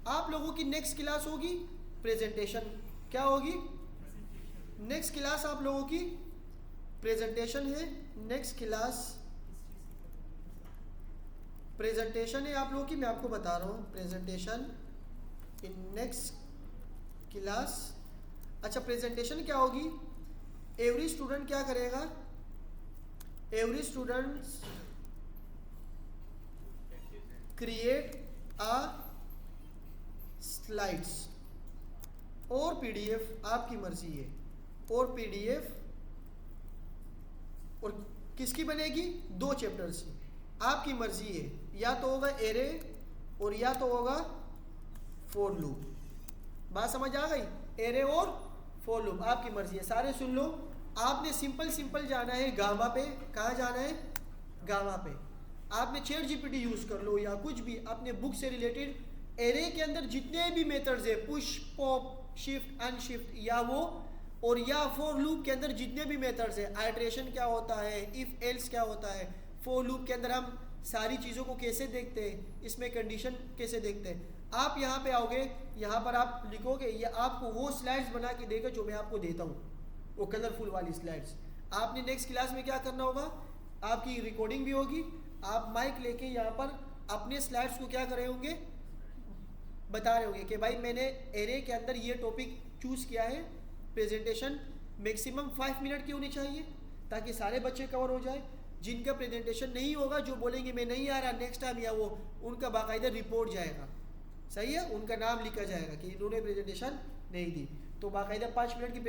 आप लोगों की नेक्स्ट क्लास होगी प्रेजेंटेशन। क्या होगी नेक्स्ट क्लास? आप लोगों की प्रेजेंटेशन है। नेक्स्ट क्लास प्रेजेंटेशन है आप लोगों की, मैं आपको बता रहा हूँ प्रेजेंटेशन इन नेक्स्ट क्लास। अच्छा, प्रेजेंटेशन क्या होगी? एवरी स्टूडेंट क्या करेगा? Every student create a slides और पीडीएफ, आपकी मर्जी है। और पीडीएफ और किसकी बनेगी? 2 चैप्टर्स की, आपकी मर्जी है। या तो होगा एरे और या तो होगा फॉर लूप। बात समझ आ गई? एरे और फॉर लूप आपकी मर्जी है। सारे सुन लो। आपने सिंपल जाना है गामा पे। कहाँ जाना है? गामा पे। आपने चैट जीपीटी यूज कर लो या कुछ भी अपने बुक से रिलेटेड। एरे के अंदर जितने भी मेथड्स है, पुश, पॉप, शिफ्ट, अनशिफ्ट, या वो, और या फॉर लूप के अंदर जितने भी मेथड्स है, आइटरेशन क्या होता है, इफ एल्स क्या होता है, फॉर लूप के अंदर हम सारी चीज़ों को कैसे देखते हैं, इसमें कंडीशन कैसे देखते हैं। आप यहाँ पे आओगे, यहाँ पर आप लिखोगे, ये आपको वो स्लाइड्स बना के देगा जो मैं आपको देता हूँ, वो कलरफुल वाली स्लाइड्स। आपने नेक्स्ट क्लास में क्या करना होगा? आपकी रिकॉर्डिंग भी होगी, आप माइक लेके यहाँ पर अपने स्लाइड्स को क्या कर रहे होंगे? बता रहे होंगे कि भाई मैंने एरे के अंदर ये टॉपिक चूज़ किया है। प्रेजेंटेशन मैक्सिमम 5 मिनट की होनी चाहिए ताकि सारे बच्चे कवर हो जाए। जिनका प्रेजेंटेशन नहीं होगा, जो बोलेंगे मैं नहीं आ रहा नेक्स्ट टाइम, या वो उनका बाकायदा रिपोर्ट जाएगा। सही है, उनका नाम लिखा जाएगा कि इन्होंने प्रेजेंटेशन नहीं दी। तो बाकायदा 5 मिनट की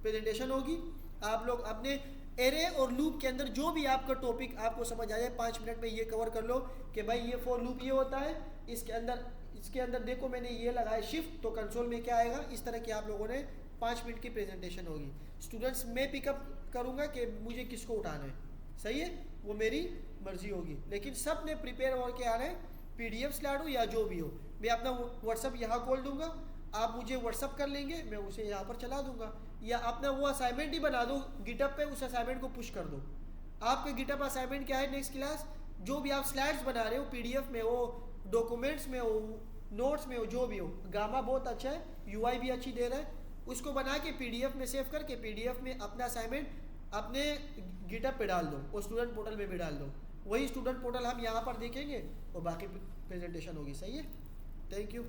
प्रेजेंटेशन होगी। आप लोग अपने एरे और लूप के अंदर जो भी आपका टॉपिक आपको समझ आ जाए, 5 मिनट में ये कवर कर लो कि भाई ये फॉर लूप ये होता है, इसके अंदर देखो मैंने ये लगाया शिफ्ट, तो कंसोल में क्या आएगा। इस तरह की आप लोगों ने 5 मिनट की प्रेजेंटेशन होगी। स्टूडेंट्स मैं पिकअप करूँगा कि मुझे किसको उठाना है, सही है, वो मेरी मर्जी होगी, लेकिन सब ने प्रिपेयर होकर आना है। पीडीएफ स्लाइड हो या जो भी हो, मैं अपना व्हाट्सअप यहाँ खोल दूंगा, आप मुझे व्हाट्सअप कर लेंगे, मैं उसे यहाँ पर चला दूंगा। या अपना वो असाइनमेंट ही बना दो गिटअप पे, उस असाइनमेंट को पुश कर दो। आपके गिटअप असाइनमेंट क्या है नेक्स्ट क्लास? जो भी आप स्लाइड्स बना रहे हो, पीडीएफ में हो, डॉक्यूमेंट्स में हो, नोट्स में हो, जो भी हो, गामा बहुत अच्छा है, यूआई भी अच्छी दे रहा है, उसको बना के पीडीएफ में सेव करके पीडीएफ में अपना असाइनमेंट अपने गिटअप पे डाल दो और स्टूडेंट पोर्टल में भी डाल दो। वही स्टूडेंट पोर्टल हम यहाँ पर देखेंगे और बाकी प्रेजेंटेशन होगी। सही है, थैंक यू।